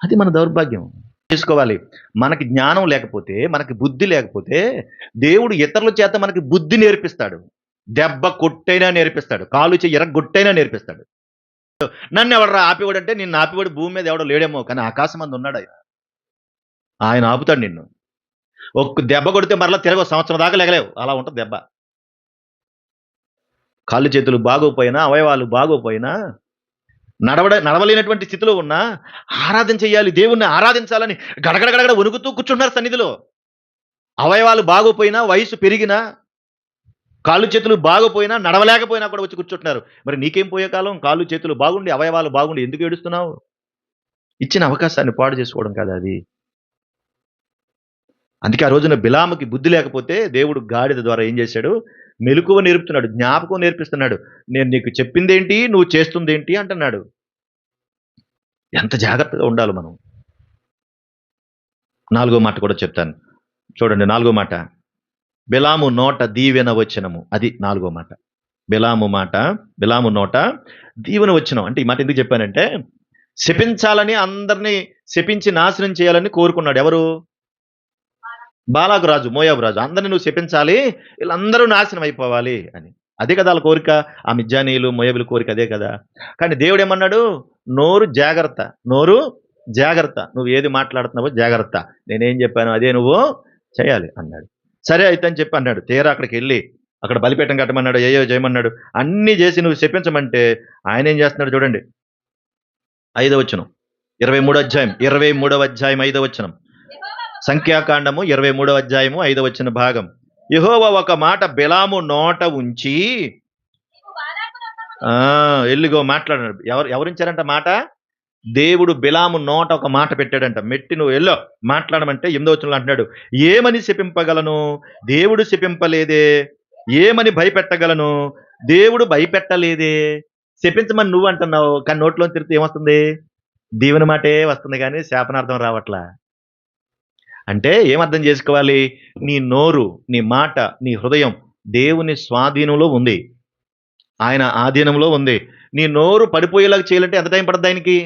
అది మన దౌర్భాగ్యం. చేసుకోవాలి. మనకి జ్ఞానం లేకపోతే, మనకి బుద్ధి లేకపోతే దేవుడు ఇతరుల చేత మనకి బుద్ధి నేర్పిస్తాడు. దెబ్బ కొట్టైనా నేర్పిస్తాడు, కాలు చెయ్యి ఎరగొట్టైనా నేర్పిస్తాడు. నన్ను ఎవడరా ఆపేవాడు అంటే, నిన్ను ఆపేవాడు భూమి మీద ఎవడో లేడేమో, కానీ ఆకాశం మంది ఉన్నాడు ఆయన ఆపుతాడు నిన్ను. ఒక్క దెబ్బ కొడితే మరలా తిరగ సంవత్సరం దాకా లేగలేవు, అలా ఉంటుంది దెబ్బ. కాళ్ళు చేతులు బాగోపోయినా, అవయవాలు బాగోపోయినా, నడవలేనటువంటి స్థితిలో ఉన్నా ఆరాధన చేయాలి, దేవుణ్ణి ఆరాధించాలని గడగడ వణుకుతూ కూర్చుంటున్నారు సన్నిధిలో. అవయవాలు బాగోపోయినా, వయసు పెరిగినా, కాళ్ళు చేతులు బాగోపోయినా, నడవలేకపోయినా కూడా వచ్చి కూర్చుంటున్నారు. మరి నీకేం పోయే కాలం? కాళ్ళు చేతులు బాగుండి, అవయవాలు బాగుండి ఎందుకు ఏడుస్తున్నావు? ఇచ్చిన అవకాశాన్ని పాడు చేసుకోవడం కదా అది. అందుకే ఆ రోజున బిలాముకి బుద్ధి లేకపోతే దేవుడు గాడిద ద్వారా ఏం చేశాడు? మెలకువ నేర్పుతున్నాడు, జ్ఞాపకం నేర్పిస్తున్నాడు. నేను నీకు చెప్పిందేంటి, నువ్వు చేస్తుందేంటి అంటున్నాడు. ఎంత జాగ్రత్తగా ఉండాలి మనం. 4వ మాట కూడా చెప్తాను చూడండి. 4వ మాట, బిలాము నోట దీవెన వచనము. అది 4వ మాట. బిలాము నోట దీవెన వచనం. అంటే ఈ మాట ఎందుకు చెప్పానంటే, శపించాలని, అందరినీ శపించి నాశనం చేయాలని కోరుకున్నాడు. ఎవరు? బాలాకు రాజు, మోయాబు రాజు. అందరిని నువ్వు శపించాలి, వీళ్ళందరూ నాశనం అయిపోవాలి అని. అదే కదా వాళ్ళ కోరిక. ఆ మిద్యానీయులు మోయాబీల కోరిక అదే కదా. కానీ దేవుడు ఏమన్నాడు? నోరు జాగ్రత్త, నోరు జాగ్రత్త, నువ్వు ఏది మాట్లాడుతున్నావో జాగ్రత్త, నేనేం చెప్పాను అదే నువ్వు చేయాలి అన్నాడు. సరే అయితే అని చెప్పి అన్నాడు. తీరా అక్కడికి వెళ్ళి అక్కడ బలిపీఠం కట్టమన్నాడు, ఏయో చేయమన్నాడు, అన్నీ చేసి నువ్వు చెప్పించమంటే ఆయన ఏం చేస్తున్నాడు చూడండి. 5వ వచనం, 23వ అధ్యాయం 5వ వచనం. సంఖ్యాకాండము 23వ అధ్యాయము 5వ వచన భాగం. యెహోవా ఒక మాట బిలాము నోట ఉంచి, ఎల్లిగో మాట్లాడాడు. ఎవరించారంట మాట? దేవుడు బిలాము నోట ఒక మాట పెట్టాడంట. మెట్టి నువ్వు ఎల్లో మాట్లాడమంటే 8వ వచనంలో అంటున్నాడు, ఏమని శపింపగలను? దేవుడు శపింపలేదే. ఏమని భయపెట్టగలను? దేవుడు భయపెట్టలేదే. శపించమని నువ్వు అంటున్నావు, కానీ నోట్లో తిరిగితే ఏమొస్తుంది? దీవెన మాటే వస్తుంది కానీ శాపనార్థం రావట్లా. అంటే ఏమర్థం చేసుకోవాలి? నీ నోరు, నీ మాట, నీ హృదయం దేవుని స్వాధీనంలో ఉంది, ఆయన ఆధీనంలో ఉంది. నీ నోరు పడిపోయేలాగా చేయాలంటే ఎంత టైం పడుతుంది ఆయనకి?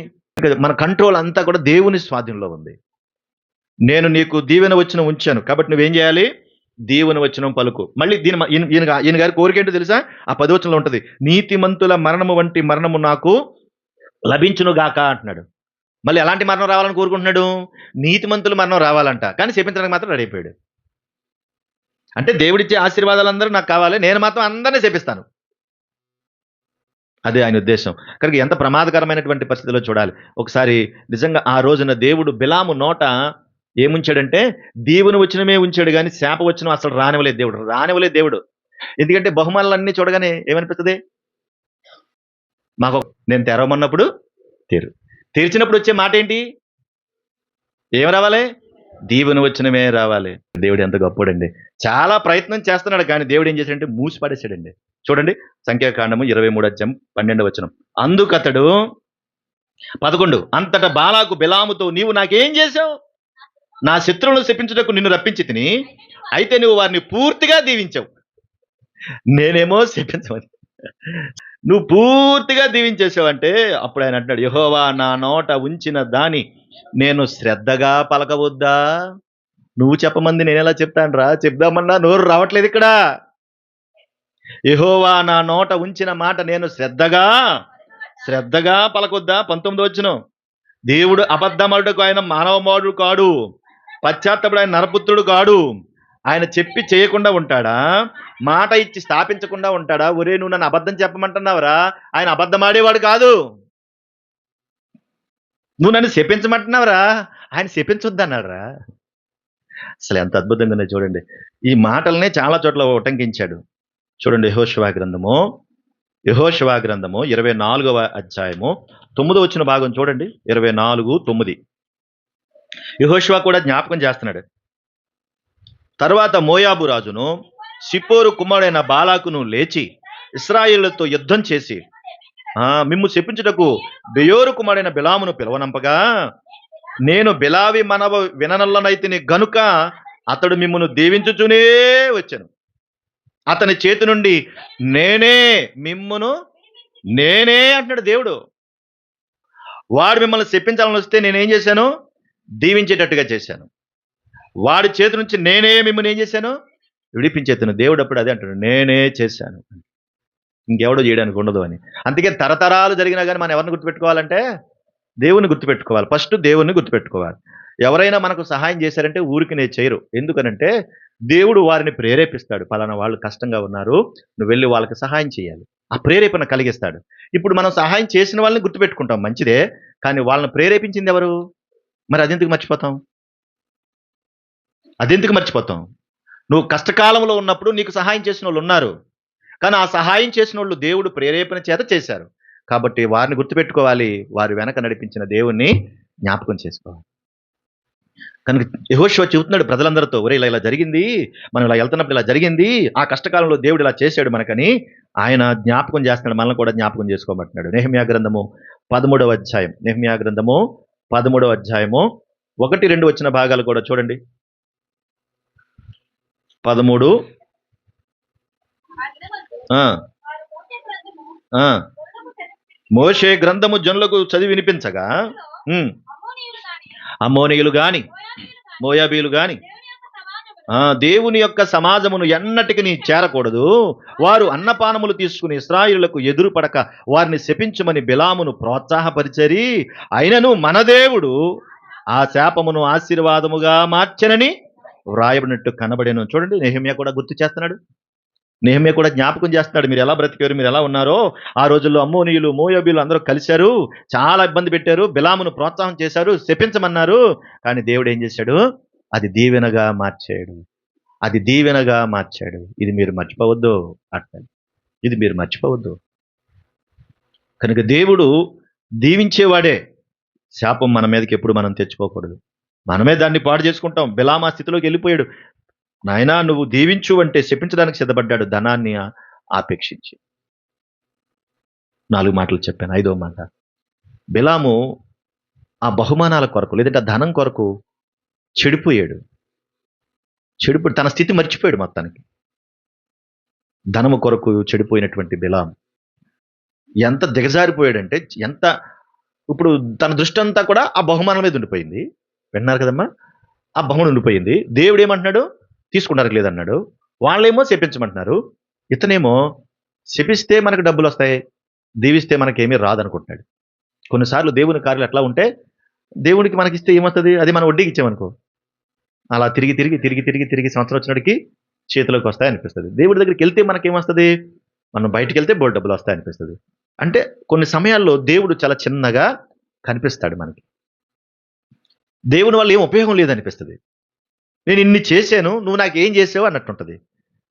మన కంట్రోల్ అంతా కూడా దేవుని స్వాధీనంలో ఉంది. నేను నీకు దీవెన వచనం ఉంచాను కాబట్టి నువ్వేం చేయాలి? దీవెన వచనం పలుకు. మళ్ళీ ఈయన గారి కోరిక ఏంటో తెలుసా? ఆ 10వ వచనంలో ఉంటది, నీతిమంతుల మరణము వంటి మరణము నాకు లభించును గాక అంటున్నాడు. మళ్ళీ ఎలాంటి మరణం రావాలని కోరుకుంటున్నాడు? నీతిమంతుల మరణం రావాలంట, కానీ శపించడానికి మాత్రం రెడీ అయిపోయాడు. అంటే దేవుడిచ్చే ఆశీర్వాదాలందరూ నాకు కావాలి, నేను మాత్రం అందరినీ శపిస్తాను, అదే ఆయన ఉద్దేశం. కనుక ఎంత ప్రమాదకరమైనటువంటి పరిస్థితిలో చూడాలి. ఒకసారి నిజంగా ఆ రోజున దేవుడు బిలాము నోట ఏముంచాడంటే దీవెన వచనమే ఉంచాడు, కానీ శాప వచనం అసలు రానివ్వలేదు దేవుడు. ఎందుకంటే బహుమానాలన్నీ చూడగానే ఏమనిపిస్తుంది? మాకు నేను తెరవమన్నప్పుడు తెరిచినప్పుడు వచ్చే మాట ఏంటి? ఏం రావాలి? దీవెన వచనమే రావాలి. దేవుడు ఎంత గొప్పడండి. చాలా ప్రయత్నం చేస్తున్నాడు, కానీ దేవుడు ఏం చేశాడంటే మూసి పడేశాడండి. చూడండి సంఖ్యాకాండము 23వ అధ్యాయం 12వ వచనం. అందుకతడు 11, అంతటా బాలాకు బిలాముతో, నీవు నాకేం చేశావు? నా శత్రువులను శపించుటకు నిన్ను రప్పించి తిని, అయితే నువ్వు వారిని పూర్తిగా దీవించావు, నేనేమో శపించమని. నువ్వు పూర్తిగా దీవించేసావు అంటే అప్పుడు ఆయన అంటున్నాడు, యెహోవా నా నోట ఉంచిన దాని నేను శ్రద్ధగా పలకవద్దా? నువ్వు చెప్పమంది నేను ఎలా చెప్తాను రా? చెప్దామన్నా నోరు రావట్లేదు ఇక్కడ. యెహోవా నా నోట ఉంచిన మాట నేను శ్రద్ధగా పలకొద్దా? 19వ వచనం. దేవుడు అబద్ధమడుటకు ఆయన మానవమాడు కాడు, పశ్చాత్తపుడు ఆయన నరపుత్రుడు కాడు. ఆయన చెప్పి చేయకుండా ఉంటాడా? మాట ఇచ్చి స్థాపించకుండా ఉంటాడా? ఒరే నువ్వు నన్ను అబద్ధం చెప్పమంటున్నావురా, ఆయన అబద్ధమాడేవాడు కాదు. నువ్వు నన్ను శపించమంటున్నావురా, ఆయన శపించొద్దన్నాడు రా. అసలు ఎంత అద్భుతంగా ఉన్నాయి చూడండి. ఈ మాటలనే చాలా చోట్ల ఉటంకించాడు. చూడండి యెహోషువ గ్రంథము 24వ అధ్యాయము 9వ వచన భాగం చూడండి. 24:9. యెహోషువ కూడా జ్ఞాపకం చేస్తున్నాడు. తరువాత మోయాబు రాజును సిప్పోరు కుమారుడైన బాలాకును లేచి ఇశ్రాయేలుతో యుద్ధం చేసి మిమ్ము శపించుటకు బెయోరు కుమారుడైన బిలామును పిలవనంపగా, నేను బిలావి మనవ విననల్లనైతిని గనుక అతడు మిమ్మును దీవించుచునే వచ్చాను. అతని చేతి నుండి నేనే అంటున్నాడు దేవుడు. వాడు మిమ్మల్ని శపించాలని వస్తే నేనేం చేశాను? దీవించేటట్టుగా చేశాను. వాడి చేతి నుంచి నేనే మిమ్మల్ని ఏం చేశాను? విడిపించేతాను. దేవుడు అప్పుడు అదే అంటాడు, నేనే చేశాను, ఇంకెవడో చేయడానికి ఉండదు అని. అందుకే తరతరాలు జరిగినా కానీ మనం ఎవరిని గుర్తుపెట్టుకోవాలంటే దేవుని గుర్తుపెట్టుకోవాలి. ఫస్ట్ దేవుణ్ణి గుర్తుపెట్టుకోవాలి. ఎవరైనా మనకు సహాయం చేశారంటే ఊరికి నేను చేయరు. ఎందుకనంటే దేవుడు వారిని ప్రేరేపిస్తాడు. పలానా వాళ్ళు కష్టంగా ఉన్నారు, నువ్వు వెళ్ళి వాళ్ళకి సహాయం చేయాలి, ఆ ప్రేరేపణ కలిగిస్తాడు. ఇప్పుడు మనం సహాయం చేసిన వాళ్ళని గుర్తుపెట్టుకుంటాం, మంచిదే, కానీ వాళ్ళని ప్రేరేపించింది ఎవరు? మరి అదెందుకు మర్చిపోతాం? నువ్వు కష్టకాలంలో ఉన్నప్పుడు నీకు సహాయం చేసిన వాళ్ళు ఉన్నారు, కానీ ఆ సహాయం చేసిన వాళ్ళు దేవుడు ప్రేరేపణ చేత చేశారు. కాబట్టి వారిని గుర్తుపెట్టుకోవాలి, వారి వెనక నడిపించిన దేవుణ్ణి జ్ఞాపకం చేసుకోవాలి. కనుక యెహోషువ చెబుతున్నాడు ప్రజలందరితో, ఒరే ఇలా జరిగింది, మనం ఇలా వెళ్తున్నప్పుడు ఇలా జరిగింది, ఆ కష్టకాలంలో దేవుడు ఇలా చేశాడు మనకని ఆయన జ్ఞాపకం చేస్తున్నాడు, మనల్ని కూడా జ్ఞాపకం చేసుకోమంటున్నాడు. నెహెమ్యా గ్రంథము 13వ అధ్యాయం 1-2 వచ్చిన భాగాలు కూడా చూడండి. 13. మోషే గ్రంథము జనులకు చదివి వినిపించగా అమ్మోనీయులు గాని మోయాబీలు గాని దేవుని యొక్క సమాజమును ఎన్నటికి చేరకూడదు. వారు అన్నపానములు తీసుకుని ఇశ్రాయేలులకు ఎదురుపడక వారిని శపించమని బిలామును ప్రోత్సాహపరిచరి. అయినను మన దేవుడు ఆ శాపమును ఆశీర్వాదముగా మార్చెనని వ్రాయబడినట్టు కనబడేను. చూడండి, నెహెమ్యా కూడా గుర్తు చేస్తున్నాడు. నెహెమ్యా కూడా జ్ఞాపకం చేస్తున్నాడు. మీరు ఎలా బ్రతికారు, మీరు ఎలా ఉన్నారో. ఆ రోజుల్లో అమ్మోనీయులు, మోయాబీలు అందరూ కలిశారు, చాలా ఇబ్బంది పెట్టారు, బిలామును ప్రోత్సాహం చేశారు, శపించమన్నారు. కానీ దేవుడు ఏం చేశాడు? అది దీవెనగా మార్చాడు. అది దీవెనగా మార్చాడు. ఇది మీరు మర్చిపోవద్దు. అట్లా ఇది మీరు మర్చిపోవద్దు. కనుక దేవుడు దీవించేవాడే. శాపం మన మీదకి ఎప్పుడు మనం తెచ్చుకోకూడదు. మనమే దాన్ని పాడు చేసుకుంటాం. బిలామా స్థితిలోకి వెళ్ళిపోయాడు. నాయనా నువ్వు దీవించు అంటే శపించడానికి సిద్ధపడ్డాడు, ధనాన్ని ఆపేక్షించి. 4 మాటలు చెప్పాను. 5వ మాట, బిలాము ఆ బహుమానాల కొరకు లేదంటే ఆ ధనం కొరకు చెడిపోయాడు. తన స్థితి మర్చిపోయాడు మొత్తానికి. ధనము కొరకు చెడిపోయినటువంటి బిలాం ఎంత దిగజారిపోయాడంటే, ఎంత ఇప్పుడు తన దృష్టి అంతా కూడా ఆ బహుమానం మీద ఉండిపోయింది. విన్నారు కదమ్మా? ఆ బహుమానం ఉండిపోయింది. దేవుడు ఏమంటున్నాడు? తీసుకుంటానికి లేదన్నాడు. వాళ్ళేమో శపించమంటున్నారు. ఇతనేమో శపిస్తే మనకు డబ్బులు వస్తాయి, దీవిస్తే మనకేమీ రాదనుకుంటున్నాడు. కొన్నిసార్లు దేవుని కార్యాలు ఎట్లా ఉంటే, దేవుడికి మనకిస్తే ఏమవుతుంది? అది మనం వడ్డీకి ఇచ్చామనుకో, అలా తిరిగి తిరిగి తిరిగి తిరిగి తిరిగి సంవత్సరం వచ్చినడికి చేతిలోకి వస్తాయి అనిపిస్తుంది. దేవుడి దగ్గరికి వెళ్తే మనకేమొస్తుంది? మనం బయటికి వెళ్తే బోల్డ్ డబ్బులు వస్తాయి అనిపిస్తుంది. అంటే కొన్ని సమయాల్లో దేవుడు చాలా చిన్నగా కనిపిస్తాడు మనకి. దేవుని వల్ల ఏం ఉపయోగం లేదనిపిస్తుంది. నేను ఇన్ని చేశాను, నువ్వు నాకు ఏం చేసావు అన్నట్టుంటది.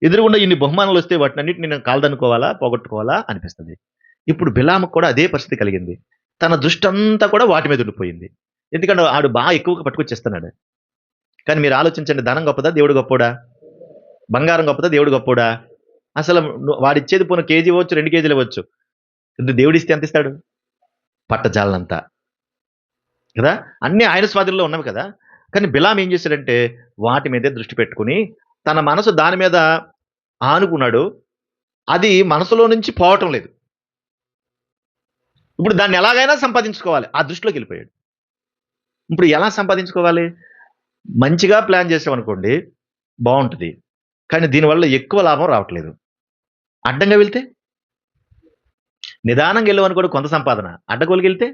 ఎదురుగుండా ఇన్ని బహుమానాలు వస్తే వాటిని అన్నిటిని నేను కాల్దనుకోవాలా, పోగొట్టుకోవాలా అనిపిస్తుంది. ఇప్పుడు బిలాముకు కూడా అదే పరిస్థితి కలిగింది. తన దృష్టి అంతా కూడా వాటి మీద ఉండిపోయింది. ఎందుకంటే ఆడు బాగా ఎక్కువగా పట్టుకొచ్చేస్తున్నాడు. కానీ మీరు ఆలోచించండి, ధనం గొప్పదా, దేవుడు గొప్పోడా? బంగారం గొప్పదా, దేవుడు గొప్పోడా? అసలు వాడిచ్చేది పోను కేజీ ఇవ్వచ్చు, 2 కేజీలు ఇవ్వచ్చు. దేవుడిస్తే ఎంత ఇస్తాడు? పట్టజాలనంతా కదా. అన్నీ ఆయన స్వాధీనంలో ఉన్నవి కదా. కానీ బిలాం ఏం చేశాడంటే వాటి మీదే దృష్టి పెట్టుకుని తన మనసు దాని మీద ఆనుకున్నాడు. అది మనసులో నుంచి పోవటం లేదు. ఇప్పుడు దాన్ని ఎలాగైనా సంపాదించుకోవాలి, ఆ దృష్టిలోకి వెళ్ళిపోయాడు. ఇప్పుడు ఎలా సంపాదించుకోవాలి? మంచిగా ప్లాన్ చేసామనుకోండి బాగుంటుంది, కానీ దీనివల్ల ఎక్కువ లాభం రావట్లేదు. అడ్డంగా వెళ్తే, నిదానంగా వెళ్ళమనుకోండి కొంత సంపాదన, అడ్డగోలుకి వెళ్తే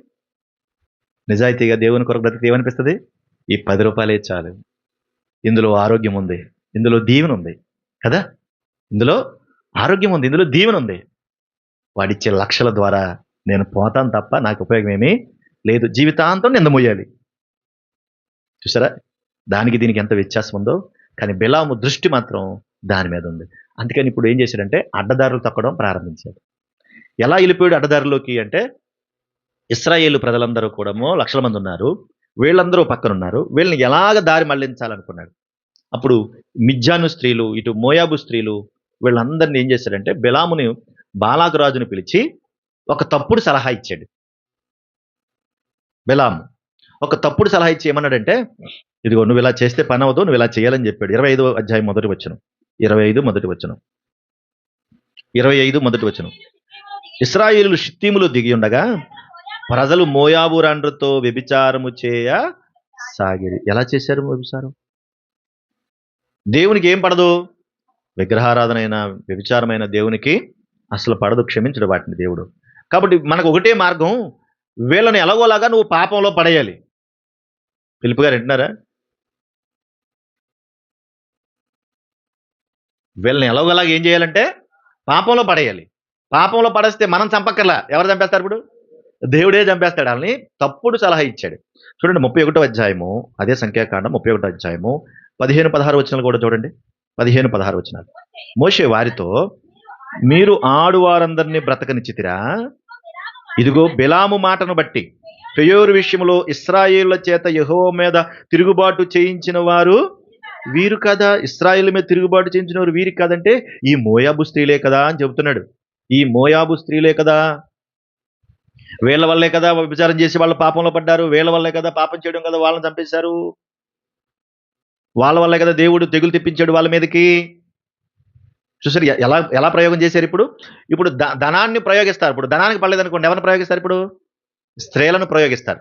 నిజాయితీగా దేవుని కొరకు బ్రతికితే ఏమనిపిస్తుంది? ఈ 10 రూపాయలే చాలు, ఇందులో ఆరోగ్యం ఉంది, ఇందులో దీవెన ఉంది కదా, ఇందులో ఆరోగ్యం ఉంది, ఇందులో దీవెన ఉంది. వాడిచ్చే లక్షల ద్వారా నేను పోతాను తప్ప నాకు ఉపయోగం ఏమీ లేదు, జీవితాంతం నిందమోయాలి. చూసారా దానికి దీనికి ఎంత వ్యత్యాసం ఉందో. కానీ బిలాము దృష్టి మాత్రం దాని మీద ఉంది. అందుకని ఇప్పుడు ఏం చేశాడంటే అడ్డదారులు తొక్కడం ప్రారంభించాడు. ఎలా వెళ్ళిపోయాడు అడ్డదారులోకి అంటే, ఇశ్రాయేలు ప్రజలందరూ కూడా లక్షల మంది ఉన్నారు, వీళ్ళందరూ పక్కన ఉన్నారు, వీళ్ళని ఎలాగ దారి మళ్లించాలనుకున్నాడు. అప్పుడు మిద్యాను స్త్రీలు, ఇటు మోయాబు స్త్రీలు, వీళ్ళందరినీ ఏం చేశాడంటే బిలాముని, బాలాకు రాజుని పిలిచి ఒక తప్పుడు సలహా ఇచ్చాడు. బిలాము ఒక తప్పుడు సలహా ఇచ్చి ఏమన్నాడంటే, ఇదిగో నువ్వు ఇలా చేస్తే పని అవ్వదు, నువ్వు ఇలా చేయాలని చెప్పాడు. 25వ అధ్యాయం మొదటి వచనం, 25 మొదటి వచనం, 25 మొదటి వచనం. ఇశ్రాయేలు షిత్తీములో దిగి ఉండగా ప్రజలు మోయాబు రాండ్రతో వ్యభిచారము చేయ సాగిరి. ఎలా చేశారు వ్యభిచారం? దేవునికి ఏం పడదు? విగ్రహారాధనైన వ్యభిచారమైన దేవునికి అసలు పడదు, క్షమించడు వాటిని దేవుడు. కాబట్టి మనకు ఒకటే మార్గం, వీళ్ళని ఎలాగోలాగా నువ్వు పాపంలో పడేయాలి. పిలుపు గారు వింటున్నారా? వీళ్ళని ఎలాగోలాగా ఏం చేయాలంటే పాపంలో పడేయాలి. పాపంలో పడేస్తే మనం చంపక్కర్లా, ఎవరు చంపేస్తారు? ఇప్పుడు దేవుడే చంపేస్తాడు. వాళ్ళని తప్పుడు సలహా ఇచ్చాడు. చూడండి 31వ అధ్యాయము, అదే సంఖ్యాకాండం 31వ అధ్యాయము 15-16 వచనాలు కూడా చూడండి. 15-16 వచనాలు. మోషే వారితో, మీరు ఆడువారందరినీ బ్రతకనిచ్చితిరా? ఇదిగో బిలాము మాటను బట్టి పెయోరు విషయంలో ఇశ్రాయేళ్ల చేత యెహోవా మీద తిరుగుబాటు చేయించిన వారు వీరు కదా. ఇశ్రాయేలు మీద తిరుగుబాటు చేయించిన వారు వీరికి కాదంటే ఈ మోయాబు స్త్రీలే కదా అని చెబుతున్నాడు. ఈ మోయాబు స్త్రీలే కదా, వీళ్ళ వల్లే కదా విచారం చేసి వాళ్ళు పాపంలో పడ్డారు, వీళ్ళ వల్లే కదా పాపం చేయడం కదా వాళ్ళని చంపేశారు, వాళ్ళ వల్లే కదా దేవుడు తెగులు తెప్పించాడు వాళ్ళ మీదకి. చూసారు ఎలా ఎలా ప్రయోగం చేశారు? ఇప్పుడు ధనాన్ని ప్రయోగిస్తారు. ఇప్పుడు ధనానికి పడలేదనుకోండి, ఎవరిని ప్రయోగిస్తారు? ఇప్పుడు స్త్రీలను ప్రయోగిస్తారు.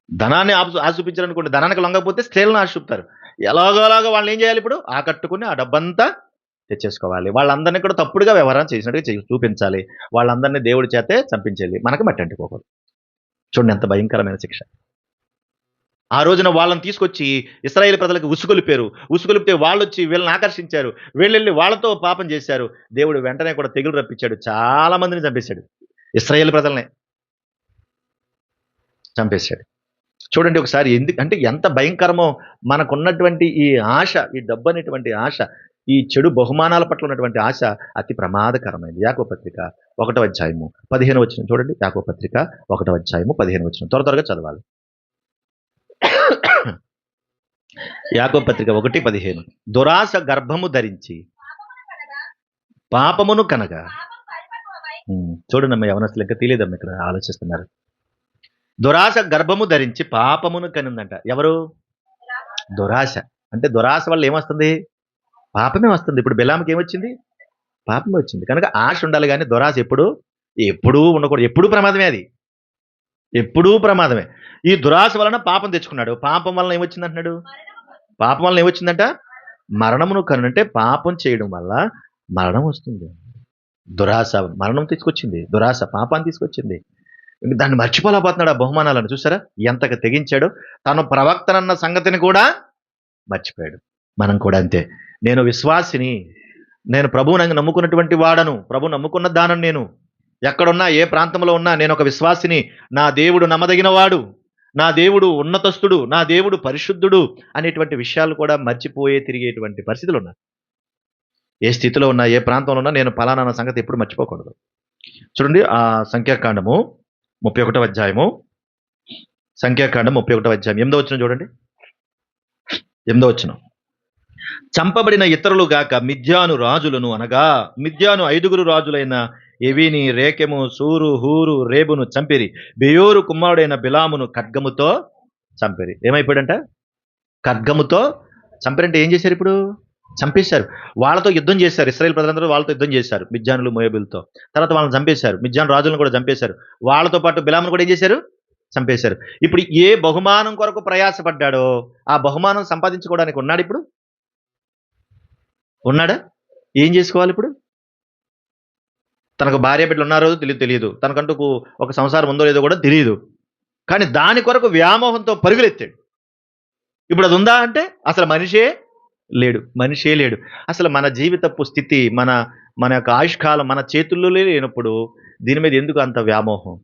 ధనాన్ని ఆశ చూపించారు అనుకోండి, ధనానికి లొంగకపోతే స్త్రీలను ఆశ చూపుతారు. ఎలాగోలాగా వాళ్ళని ఏం చేయాలి ఇప్పుడు? ఆకట్టుకుని ఆ డబ్బంతా తెచ్చేసుకోవాలి. వాళ్ళందరినీ కూడా తప్పుడుగా వ్యవహారం చేసినట్టుగా చూపించాలి. వాళ్ళందరినీ దేవుడి చేతే చంపించేయాలి. మనకు మట్టి అంటుకోకూడదు. చూడండి ఎంత భయంకరమైన శిక్ష. ఆ రోజున వాళ్ళని తీసుకొచ్చి ఇశ్రాయేలు ప్రజలకు ఉసుగొలిపారు. ఉసుగొలిపితే వాళ్ళొచ్చి వీళ్ళని ఆకర్షించారు. వీళ్ళెళ్ళి వాళ్ళతో పాపం చేశారు. దేవుడు వెంటనే కూడా తెగులు రప్పించాడు. చాలా మందిని చంపేశాడు. ఇశ్రాయేలు ప్రజలనే చంపేశాడు. చూడండి ఒకసారి అంటే ఎంత భయంకరమో మనకున్నటువంటి ఈ ఆశ, ఈ డబ్బు అనేటువంటి ఆశ, ఈ చెడు బహుమానాల పట్ల ఉన్నటువంటి ఆశ అతి ప్రమాదకరమైనది. యాకోబు పత్రిక 1వ అధ్యాయము 15వ వచనం చూడండి. యాకోబు పత్రిక 1వ అధ్యాయము 15వ వచనం. త్వరగా చదవాలి. యాకోబు పత్రిక 1:15. దురాశ గర్భము ధరించి పాపమును కనగా. చూడండి యవనస్తులు ఇంకా తెలియదమ్మా, ఇక్కడ ఆలోచిస్తున్నారు. దురాశ గర్భము ధరించి పాపమును కనిందంట. ఎవరు? దురాశ. అంటే దురాశ వల్ల ఏమొస్తుంది? పాపమే వస్తుంది. ఇప్పుడు బిలాముకి ఏమొచ్చింది? పాపమే వచ్చింది. కనుక ఆశ ఉండాలి కానీ దురాశ ఎప్పుడూ ఉండకూడదు. ఎప్పుడూ ప్రమాదమే అది. ఎప్పుడూ ప్రమాదమే. ఈ దురాశ వలన పాపం తెచ్చుకున్నాడు. పాపం వలన ఏమొచ్చింది అంటున్నాడు? పాపం వలన ఏమొచ్చిందంట? మరణమును కనుంటే పాపం చేయడం వల్ల మరణం వస్తుంది. దురాశ మరణం తీసుకొచ్చింది. దురాశ పాపాన్ని తీసుకొచ్చింది. దాన్ని మర్చిపోలేకపోతున్నాడు. ఆ బహుమానాలను చూసారా ఎంతగా తెగించాడో. తను ప్రవక్తనన్న సంగతిని కూడా మర్చిపోయాడు. మనం కూడా అంతే. నేను విశ్వాసిని, నేను ప్రభువుని నమ్ముకున్నటువంటి వాడను, ప్రభు నమ్ముకున్న దానను, నేను ఎక్కడున్నా ఏ ప్రాంతంలో ఉన్నా నేను ఒక విశ్వాసిని, నా దేవుడు నమ్మదగిన వాడు, నా దేవుడు ఉన్నతస్తుడు, నా దేవుడు పరిశుద్ధుడు అనేటువంటి విషయాలు కూడా మర్చిపోయే తిరిగేటువంటి పరిస్థితులు ఉన్నాయి. ఏ స్థితిలో ఉన్నా, ఏ ప్రాంతంలో ఉన్నా నేను పలానా సంగతి ఎప్పుడు మర్చిపోకూడదు. చూడండి ఆ సంఖ్యాకాండము 31వ అధ్యాయము, సంఖ్యాకాండం 31వ అధ్యాయం 8వ వచనం చూడండి. 8వ వచనం. చంపబడిన ఇతరులు గాక మిద్యాను రాజులను, అనగా మిద్యాను 5 రాజులైన ఎవిని, రేకెము, సూరు, హూరు, రేబును చంపిరి. బెయోరు కుమారుడైన బిలామును ఖడ్గముతో చంపిరి. ఏమైపోయాడంట? ఖడ్గముతో చంపిరంటే ఏం చేశారు? ఇప్పుడు చంపేశారు. వాళ్ళతో యుద్ధం చేశారు. ఇశ్రాయేలు ప్రజలందరూ వాళ్ళతో యుద్ధం చేశారు, మిద్యానులు మోయాబీలతో. తర్వాత వాళ్ళని చంపేశారు. మిద్యాను రాజులను కూడా చంపేశారు. వాళ్ళతో పాటు బిలామును కూడా ఏం చేశారు? చంపేశారు. ఇప్పుడు ఏ బహుమానం కొరకు ప్రయాసపడ్డాడో ఆ బహుమానం సంపాదించుకోవడానికి ఉన్నాడు ఇప్పుడు? ఉన్నాడా? ఏం చేసుకోవాలి ఇప్పుడు? తనకు భార్య బిడ్డలు ఉన్నారో తెలియదు. తనకంటూ ఒక సంసారం ఉందో లేదో కూడా తెలియదు. కానీ దాని కొరకు వ్యామోహంతో పరుగులెత్తాడు. ఇప్పుడు అది ఉందా అంటే అసలు మనిషే లేడు. అసలు మన జీవితపు స్థితి, మన యొక్క ఆయుష్కాలం మన చేతుల్లో లేనప్పుడు దీని మీద ఎందుకు అంత వ్యామోహం?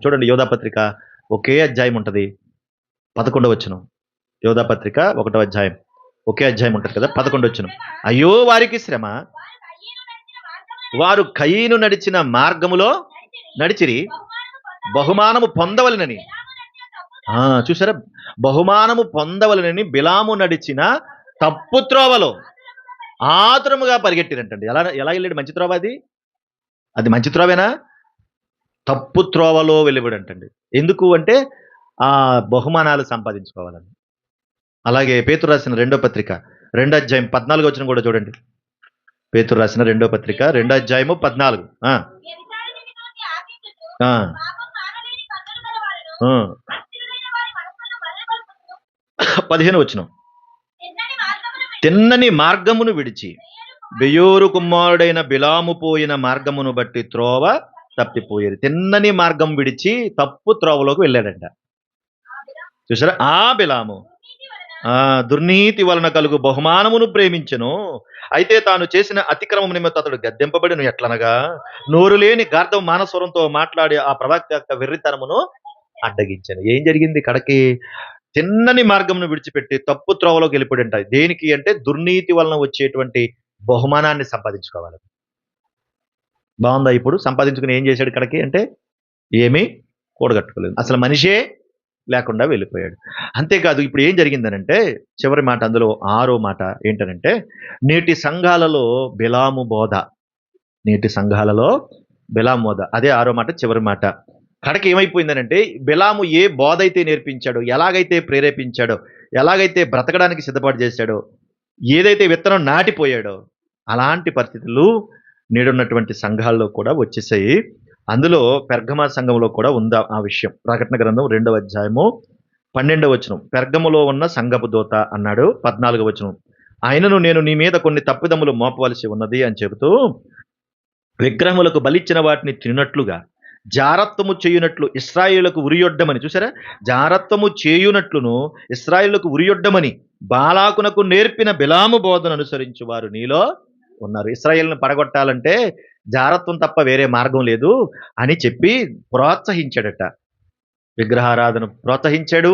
చూడండి యోధా పత్రిక ఒకే అధ్యాయం ఉంటుంది, 11వ వచనం. యోధా పత్రిక 1వ అధ్యాయం ఒకే అధ్యాయం ఉంటుంది కదా, 11వ వచనం. అయ్యో వారికి శ్రమ, వారు కయీను నడిచిన మార్గములో నడిచిరి, బహుమానము పొందవలనని. చూసారా, బహుమానము పొందవలనని బిలాము నడిచిన తప్పు త్రోవలో ఆతురముగా పరిగెట్టిరంటండి. ఎలా వెళ్ళాడు? మంచి త్రోవ అది మంచి త్రోవేనా? తప్పు త్రోవలో వెళ్ళిపోడంటండి. ఎందుకు అంటే ఆ బహుమానాలు సంపాదించుకోవాలని. అలాగే పేతురు రాసిన 2వ పత్రిక 2వ అధ్యాయం 14వ వచనం కూడా చూడండి. పేతురు రాసిన 2వ పత్రిక 2వ అధ్యాయము 14. 15వ వచనం. తిన్నని మార్గమును విడిచి బెయోరు కుమారుడైన బిలాము పోయిన మార్గమును బట్టి త్రోవ తప్పిపోయేది. తిన్నని మార్గం విడిచి తప్పు త్రోవలోకి వెళ్ళాడంట. చూసారా, ఆ బిలాము దుర్నీతి వలన కలుగు బహుమానమును ప్రేమించెను. అయితే తాను చేసిన అతిక్రమం నిమిత్తం అతడు గద్దెంపబడిను. ఎట్లనగా నోరు లేని గార్ధవ మానస్వరంతో మాట్లాడి ఆ ప్రవక్త యొక్క వెర్రితనమును అడ్డగించాను. ఏం జరిగింది? కడకి తిన్నని మార్గమును విడిచిపెట్టి తప్పు త్రోవలోకి వెళ్ళిపోయింట. దేనికి అంటే దుర్నీతి వలన వచ్చేటువంటి బహుమానాన్ని సంపాదించుకోవాలి. బాగుందా? ఇప్పుడు సంపాదించుకుని ఏం చేశాడు కడకి అంటే ఏమీ కూడగట్టుకోలేదు. అసలు మనిషే లేకుండా వెళ్ళిపోయాడు. అంతేకాదు ఇప్పుడు ఏం జరిగిందనంటే చివరి మాట, అందులో 6వ మాట ఏంటనంటే నేటి సంఘాలలో బిలాము బోధ. అదే 6వ మాట, చివరి మాట. కడకి ఏమైపోయిందనంటే బిలాము ఏ బోధ అయితే నేర్పించాడో, ఎలాగైతే ప్రేరేపించాడో, ఎలాగైతే బ్రతకడానికి సిద్ధపాటు చేశాడో, ఏదైతే విత్తనం నాటిపోయాడో అలాంటి పరిస్థితులు నేడున్నటువంటి సంఘాల్లో కూడా వచ్చేసాయి. అందులో పెర్గమా సంఘంలో కూడా ఉందా ఆ విషయం. ప్రకటన గ్రంథం 2వ అధ్యాయము 12వ వచనం, పెర్గములో ఉన్న సంఘపు దూత అన్నాడు. 14వ వచనం, ఆయనను నేను నీ మీద కొన్ని తప్పిదములు మోపవలసి ఉన్నది అని చెబుతూ, విగ్రహములకు బలిచ్చిన వాటిని తిన్నట్లుగా జారత్వము చేయునట్లు ఇశ్రాయేలుకు ఉరియొడ్డమని, చూసారా, జారత్వము చేయునట్లును ఇశ్రాయేలుకు ఉరియొడ్డమని బాలాకునకు నేర్పిన బిలాము బోధన అనుసరించు వారు నీలో ఉన్నారు. ఇశ్రాయేలును పడగొట్టాలంటే జారత్వం తప్ప వేరే మార్గం లేదు అని చెప్పి ప్రోత్సహించాడట. విగ్రహారాధన ప్రోత్సహించాడు,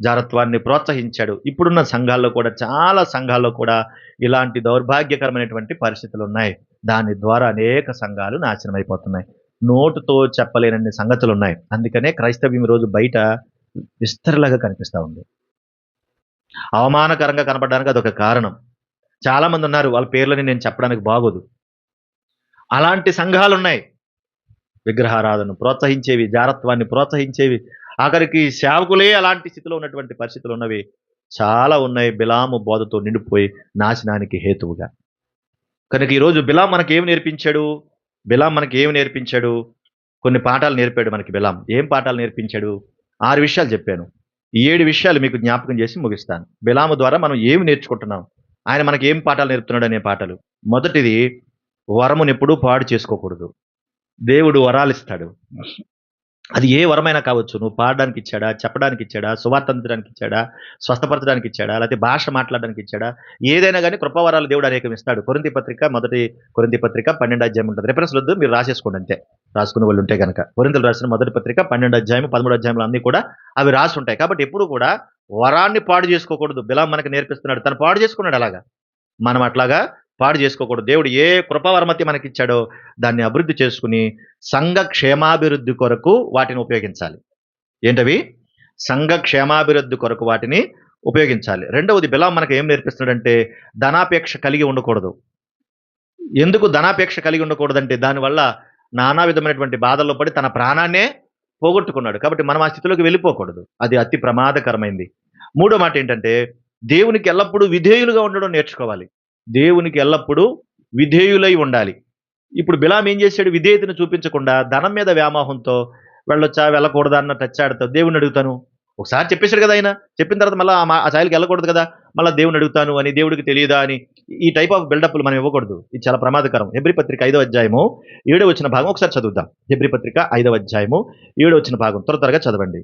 జారత్వాన్ని ప్రోత్సహించాడు. ఇప్పుడున్న సంఘాల్లో కూడా, చాలా సంఘాల్లో కూడా ఇలాంటి దౌర్భాగ్యకరమైనటువంటి పరిస్థితులు ఉన్నాయి. దాని ద్వారా అనేక సంఘాలు నాశనం అయిపోతున్నాయి. నోటుతో చెప్పలేనన్ని సంగతులు ఉన్నాయి. అందుకనే క్రైస్తవ్యం రోజు బయట విస్తరలాగా కనిపిస్తూ ఉంది. అవమానకరంగా కనపడడానికి అదొక కారణం. చాలా మంది ఉన్నారు, వాళ్ళ పేర్లని నేను చెప్పడానికి బాగోదు. అలాంటి సంఘాలు ఉన్నాయి, విగ్రహారాధనను ప్రోత్సహించేవి, జారత్వాన్ని ప్రోత్సహించేవి. ఆఖరికి సేవకులే అలాంటి స్థితిలో ఉన్నటువంటి పరిస్థితులు ఉన్నవి చాలా ఉన్నాయి. బిలాము బోధతో నిండిపోయి నాశనానికి హేతువుగా. కనుక ఈరోజు బిలాం మనకి ఏమి నేర్పించాడు? కొన్ని పాఠాలు నేర్పాడు మనకి బిలాం. ఏం పాఠాలు నేర్పించాడు? 6 విషయాలు చెప్పాను. ఈ 7 విషయాలు మీకు జ్ఞాపకం చేసి ముగిస్తాను. బిలాము ద్వారా మనం ఏమి నేర్చుకుంటున్నాం, ఆయన మనకి ఏం పాఠాలు నేర్పుతున్నాడు అనే పాఠాలు. మొదటిది, వరమునెప్పుడూ పాడు చేసుకోకూడదు. దేవుడు వరాలు ఇస్తాడు. అది ఏ వరమైనా కావచ్చు. నువ్వు పాడడానికి ఇచ్చాడా, చెప్పడానికి ఇచ్చాడా, సువార్త అందించడానికి ఇచ్చాడా, స్వస్థపరచడానికి ఇచ్చాడా, లేకపోతే భాష మాట్లాడడానికి ఇచ్చాడా, ఏదైనా కానీ కృపావరాలు దేవుడు అనేకం ఇస్తాడు. మొదటి కొరింథీ పత్రిక 12వ అధ్యాయం ఉంటుంది. రిఫరెన్స్ వద్దు, మీరు రాసేసుకోండి అంతే, రాసుకునే వాళ్ళు ఉంటే కనుక. కొరింథీయులకు రాసిన మొదటి పత్రిక 12వ అధ్యాయం 13వ అధ్యాయంలో అన్నీ కూడా అవి రాసి ఉంటాయి. కాబట్టి ఎప్పుడు కూడా వరాన్ని పాడు చేసుకోకూడదు. బిలాం మనకు నేర్పిస్తున్నాడు. తను పాడు చేసుకున్నాడు అలాగా. మనం అట్లాగా పాడు చేసుకోకూడదు. దేవుడు ఏ కృపావరమతి మనకి ఇచ్చాడో దాన్ని అభివృద్ధి చేసుకుని సంఘ క్షేమాభివృద్ధి కొరకు వాటిని ఉపయోగించాలి. ఏంటవి? సంఘ క్షేమాభివృద్ధి కొరకు వాటిని ఉపయోగించాలి. రెండవది, బిలాం మనకు ఏం నేర్పిస్తున్నాడంటే ధనాపేక్ష కలిగి ఉండకూడదు. ఎందుకు ధనాపేక్ష కలిగి ఉండకూడదంటే దానివల్ల నానా విధమైనటువంటి బాధల్లో పడి తన ప్రాణాన్నే పోగొట్టుకున్నాడు. కాబట్టి మనం ఆ స్థితిలోకి వెళ్ళిపోకూడదు. అది అతి ప్రమాదకరమైంది. మూడో మాట ఏంటంటే దేవునికి ఎల్లప్పుడూ విధేయులుగా ఉండడం నేర్చుకోవాలి. దేవునికి ఎల్లప్పుడూ విధేయులై ఉండాలి. ఇప్పుడు బిలాం ఏం చేశాడు? విధేయతను చూపించకుండా ధనం మీద వ్యామోహంతో వెళ్ళొచ్చా వెళ్ళకూడదా అన్న టచ్చాడుతా దేవుని అడుగుతాను. ఒకసారి చెప్పేశాడు కదా ఆయన, చెప్పిన తర్వాత మళ్ళీ ఆ స్థాయికి వెళ్ళకూడదు కదా, మళ్ళీ దేవుని అడుగుతాను అని, దేవుడికి తెలియదా అని, ఈ టైప్ ఆఫ్ బిల్డప్లు మనం ఇవ్వకూడదు. ఇది చాలా ప్రమాదకరం. హెబ్రీ పత్రిక 5వ అధ్యాయము 7వ వచన భాగం ఒకసారి చదువుదాం. హెబ్రీ పత్రిక 5వ అధ్యాయము 7వ వచన భాగం త్వరగా చదవండి.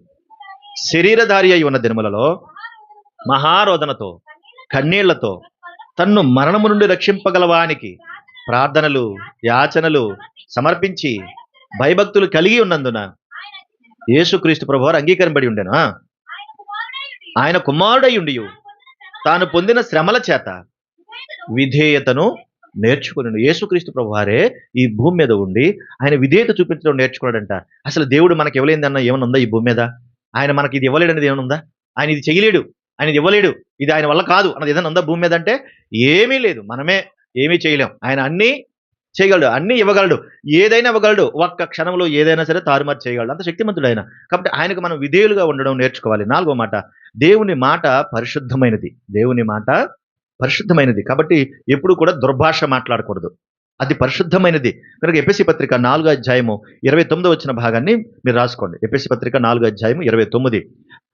శరీరధారి అయి ఉన్న దినములలో మహారోదనతో కన్నీళ్లతో తన్ను మరణము నుండి రక్షింపగలవానికి ప్రార్థనలు యాచనలు సమర్పించి భయభక్తులు కలిగి ఉన్నందున యేసుక్రీస్తు ప్రభువారు అంగీకరింపబడి ఉండెను. ఆయన కుమారుడై ఉండి తాను పొందిన శ్రమల చేత విధేయతను నేర్చుకున్నాడు. యేసుక్రీస్తు ప్రభువారే ఈ భూమి మీద ఉండి ఆయన విధేయత చూపించడం నేర్చుకున్నాడంట. అసలు దేవుడు మనకి ఇవ్వలేదన్న ఏమైనా ఉందా ఈ భూమి మీద? ఆయన మనకి ఇది ఇవ్వలేడనేది ఏమైనా ఉందా? ఆయన ఇది చేయలేడు, ఆయన ఇది ఇవ్వలేడు, ఇది ఆయన వల్ల కాదు అన్నది ఏదైనా ఉందా భూమి మీద అంటే? ఏమీ లేదు. మనమే ఏమీ చేయలేం. ఆయన అన్నీ చేయగలడు, అన్నీ ఇవ్వగలడు, ఏదైనా ఇవ్వగలడు. ఒక్క క్షణంలో ఏదైనా సరే తారుమారు చేయగలడు. అంత శక్తిమంతుడు ఆయన. కాబట్టి ఆయనకు మనం విధేయులుగా ఉండడం నేర్చుకోవాలి. 4వ మాట, దేవుని మాట పరిశుద్ధమైనది. దేవుని మాట పరిశుద్ధమైనది. కాబట్టి ఎప్పుడు కూడా దుర్భాష మాట్లాడకూడదు. అది పరిశుద్ధమైనది. కనుక ఎఫెసీ పత్రిక 4వ అధ్యాయము 29వ వచ్చిన భాగాన్ని మీరు రాసుకోండి. ఎఫెసీ పత్రిక 4వ అధ్యాయము 29.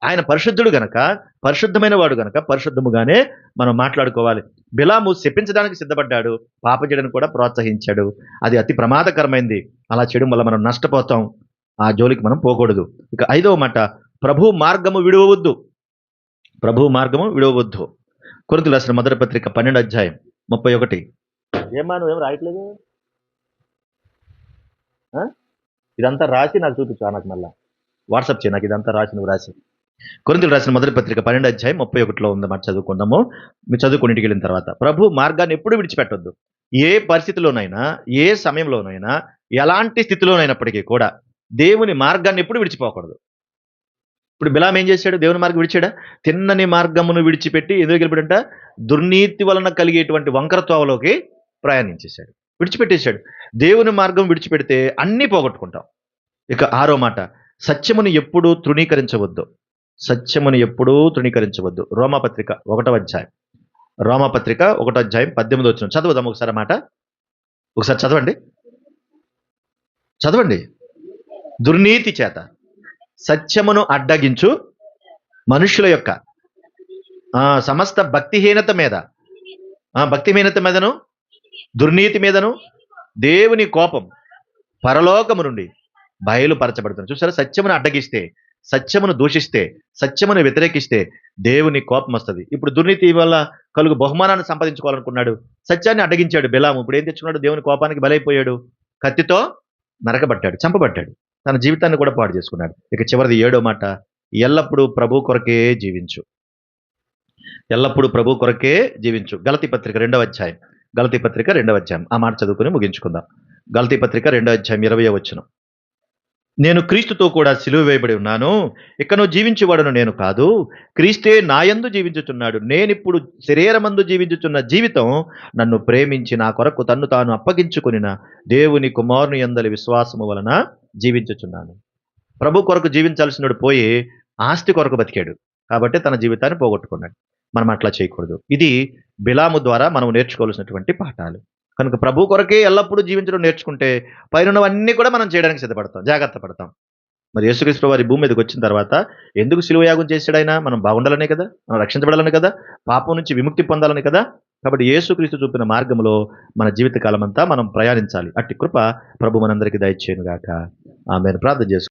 ఆయన పరిశుద్ధుడు గనక, పరిశుద్ధమైన వాడు గనక పరిశుద్ధముగానే మనం మాట్లాడుకోవాలి. బిలాము శపించడానికి సిద్ధపడ్డాడు, పాప చేయడానికి కూడా ప్రోత్సహించాడు. అది అతి ప్రమాదకరమైంది. అలా చేయడం వల్ల మనం నష్టపోతాం. ఆ జోలికి మనం పోకూడదు. ఇక 5వ మాట, ప్రభు మార్గము విడువవద్దు. ప్రభు మార్గము విడువవద్దు. కొరింథీయులకు రాసిన మొదటి పత్రిక 12వ అధ్యాయం 31. ఏమా నువ్వేం రాయట్లేదు? ఇదంతా రాసి నాకు చూపించు. నాకు మళ్ళా వాట్సాప్ చేయి, నాకు ఇదంతా రాసి నువ్వు రాసి. కొరింథీయులకు రాసిన మొదటి పత్రిక 12వ అధ్యాయం 31లో ఉందన్నమాట. చదువుకుందాము. మీరు చదువుకుని ఇంటికి వెళ్ళిన తర్వాత, ప్రభు మార్గాన్ని ఎప్పుడు విడిచిపెట్టొద్దు. ఏ పరిస్థితిలోనైనా, ఏ సమయంలోనైనా, ఎలాంటి స్థితిలోనైనప్పటికీ కూడా దేవుని మార్గాన్ని ఎప్పుడు విడిచిపోకూడదు. ఇప్పుడు బిలాం ఏం చేశాడు? దేవుని మార్గం విడిచాడా? తిన్నని మార్గమును విడిచిపెట్టి ఎందుకు వెళ్ళిపోయాడంట? దుర్నీతి వలన కలిగేటువంటి వంకరత్వంలోకి ప్రయాణించేశాడు, విడిచిపెట్టేశాడు. దేవుని మార్గం విడిచిపెడితే అన్నీ పోగొట్టుకుంటాం. ఇక 6వ మాట, సత్యమును ఎప్పుడూ తృణీకరించవద్దు. సత్యమును ఎప్పుడూ తృణీకరించవద్దు. రోమాపత్రిక 1వ అధ్యాయం, రోమాపత్రిక 1వ అధ్యాయం 18వ వచనం చదువుదాం ఒకసారి. మాట ఒకసారి చదవండి, చదవండి. దుర్నీతి చేత సత్యమును అడ్డగించు మనుషుల యొక్క సమస్త భక్తిహీనత మీద, భక్తిహీనత మీదను, దుర్నీతి మీదను దేవుని కోపం పరలోకము నుండి బయలుపరచబడుతుంది. చూసారా, సత్యమును అడ్డగిస్తే, సత్యమును దూషిస్తే, సత్యమును వ్యతిరేకిస్తే దేవుని కోపం వస్తుంది. ఇప్పుడు దుర్నీతి వల్ల కలుగు బహుమానాన్ని సంపాదించుకోవాలనుకున్నాడు, సత్యాన్ని అడ్డగించాడు బిలాము. ఇప్పుడు ఏం తెచ్చుకున్నాడు? దేవుని కోపానికి బలైపోయాడు, కత్తితో నరకబడ్డాడు, చంపబడ్డాడు, తన జీవితాన్ని కూడా పాడు చేసుకున్నాడు. ఇక చివరిది 7వ మాట, ఎల్లప్పుడూ ప్రభు కొరకే జీవించు. ఎల్లప్పుడూ ప్రభు కొరకే జీవించు. గలతీ పత్రిక 2వ అధ్యాయం, గలతీ పత్రిక 2వ అధ్యాయం, ఆ మాట చదువుకుని ముగించుకుందాం. గలతీ పత్రిక 2వ అధ్యాయం 20వ వచనం. నేను క్రీస్తుతో కూడా సిలువ వేయబడి ఉన్నాను, ఇకను జీవించువాడను నేను కాదు, క్రీస్తే నాయందు జీవించుచున్నాడు. నేనిప్పుడు శరీరమందు జీవించుచున్న జీవితం నన్ను ప్రేమించి నా కొరకు తన్ను తాను అప్పగించుకొనిన దేవుని కుమారుని యందలి విశ్వాసము వలన జీవించుచున్నాను. ప్రభు కొరకు జీవించాల్సినోడు పోయి ఆస్తి కొరకు బతికాడు, కాబట్టి తన జీవితాన్ని పోగొట్టుకున్నాడు. మనం అట్లా చేయకూడదు. ఇది బిలాము ద్వారా మనం నేర్చుకోవాల్సినటువంటి పాఠాలు. కనుక ప్రభు కొరకే ఎల్లప్పుడూ జీవించడం నేర్చుకుంటే పైనున్నవన్నీ కూడా మనం చేయడానికి సిద్ధపడతాం, జాగ్రత్త పడతాం. మరి యేసుక్రీస్తు వారి భూమి మీదకి వచ్చిన తర్వాత ఎందుకు శిలువ యాగం చేశాడు? ఆయన మనం బాగుండాలనే కదా, మనం రక్షించబడాలని కదా, పాపం నుంచి విముక్తి పొందాలని కదా. కాబట్టి యేసుక్రీస్తు చూపిన మార్గంలో మన జీవిత కాలం అంతా మనం ప్రయాణించాలి. అట్టి కృప ప్రభు మనందరికీ దయచేయును గాక. ఆమేన్. ప్రార్థన చేసుకుందాం.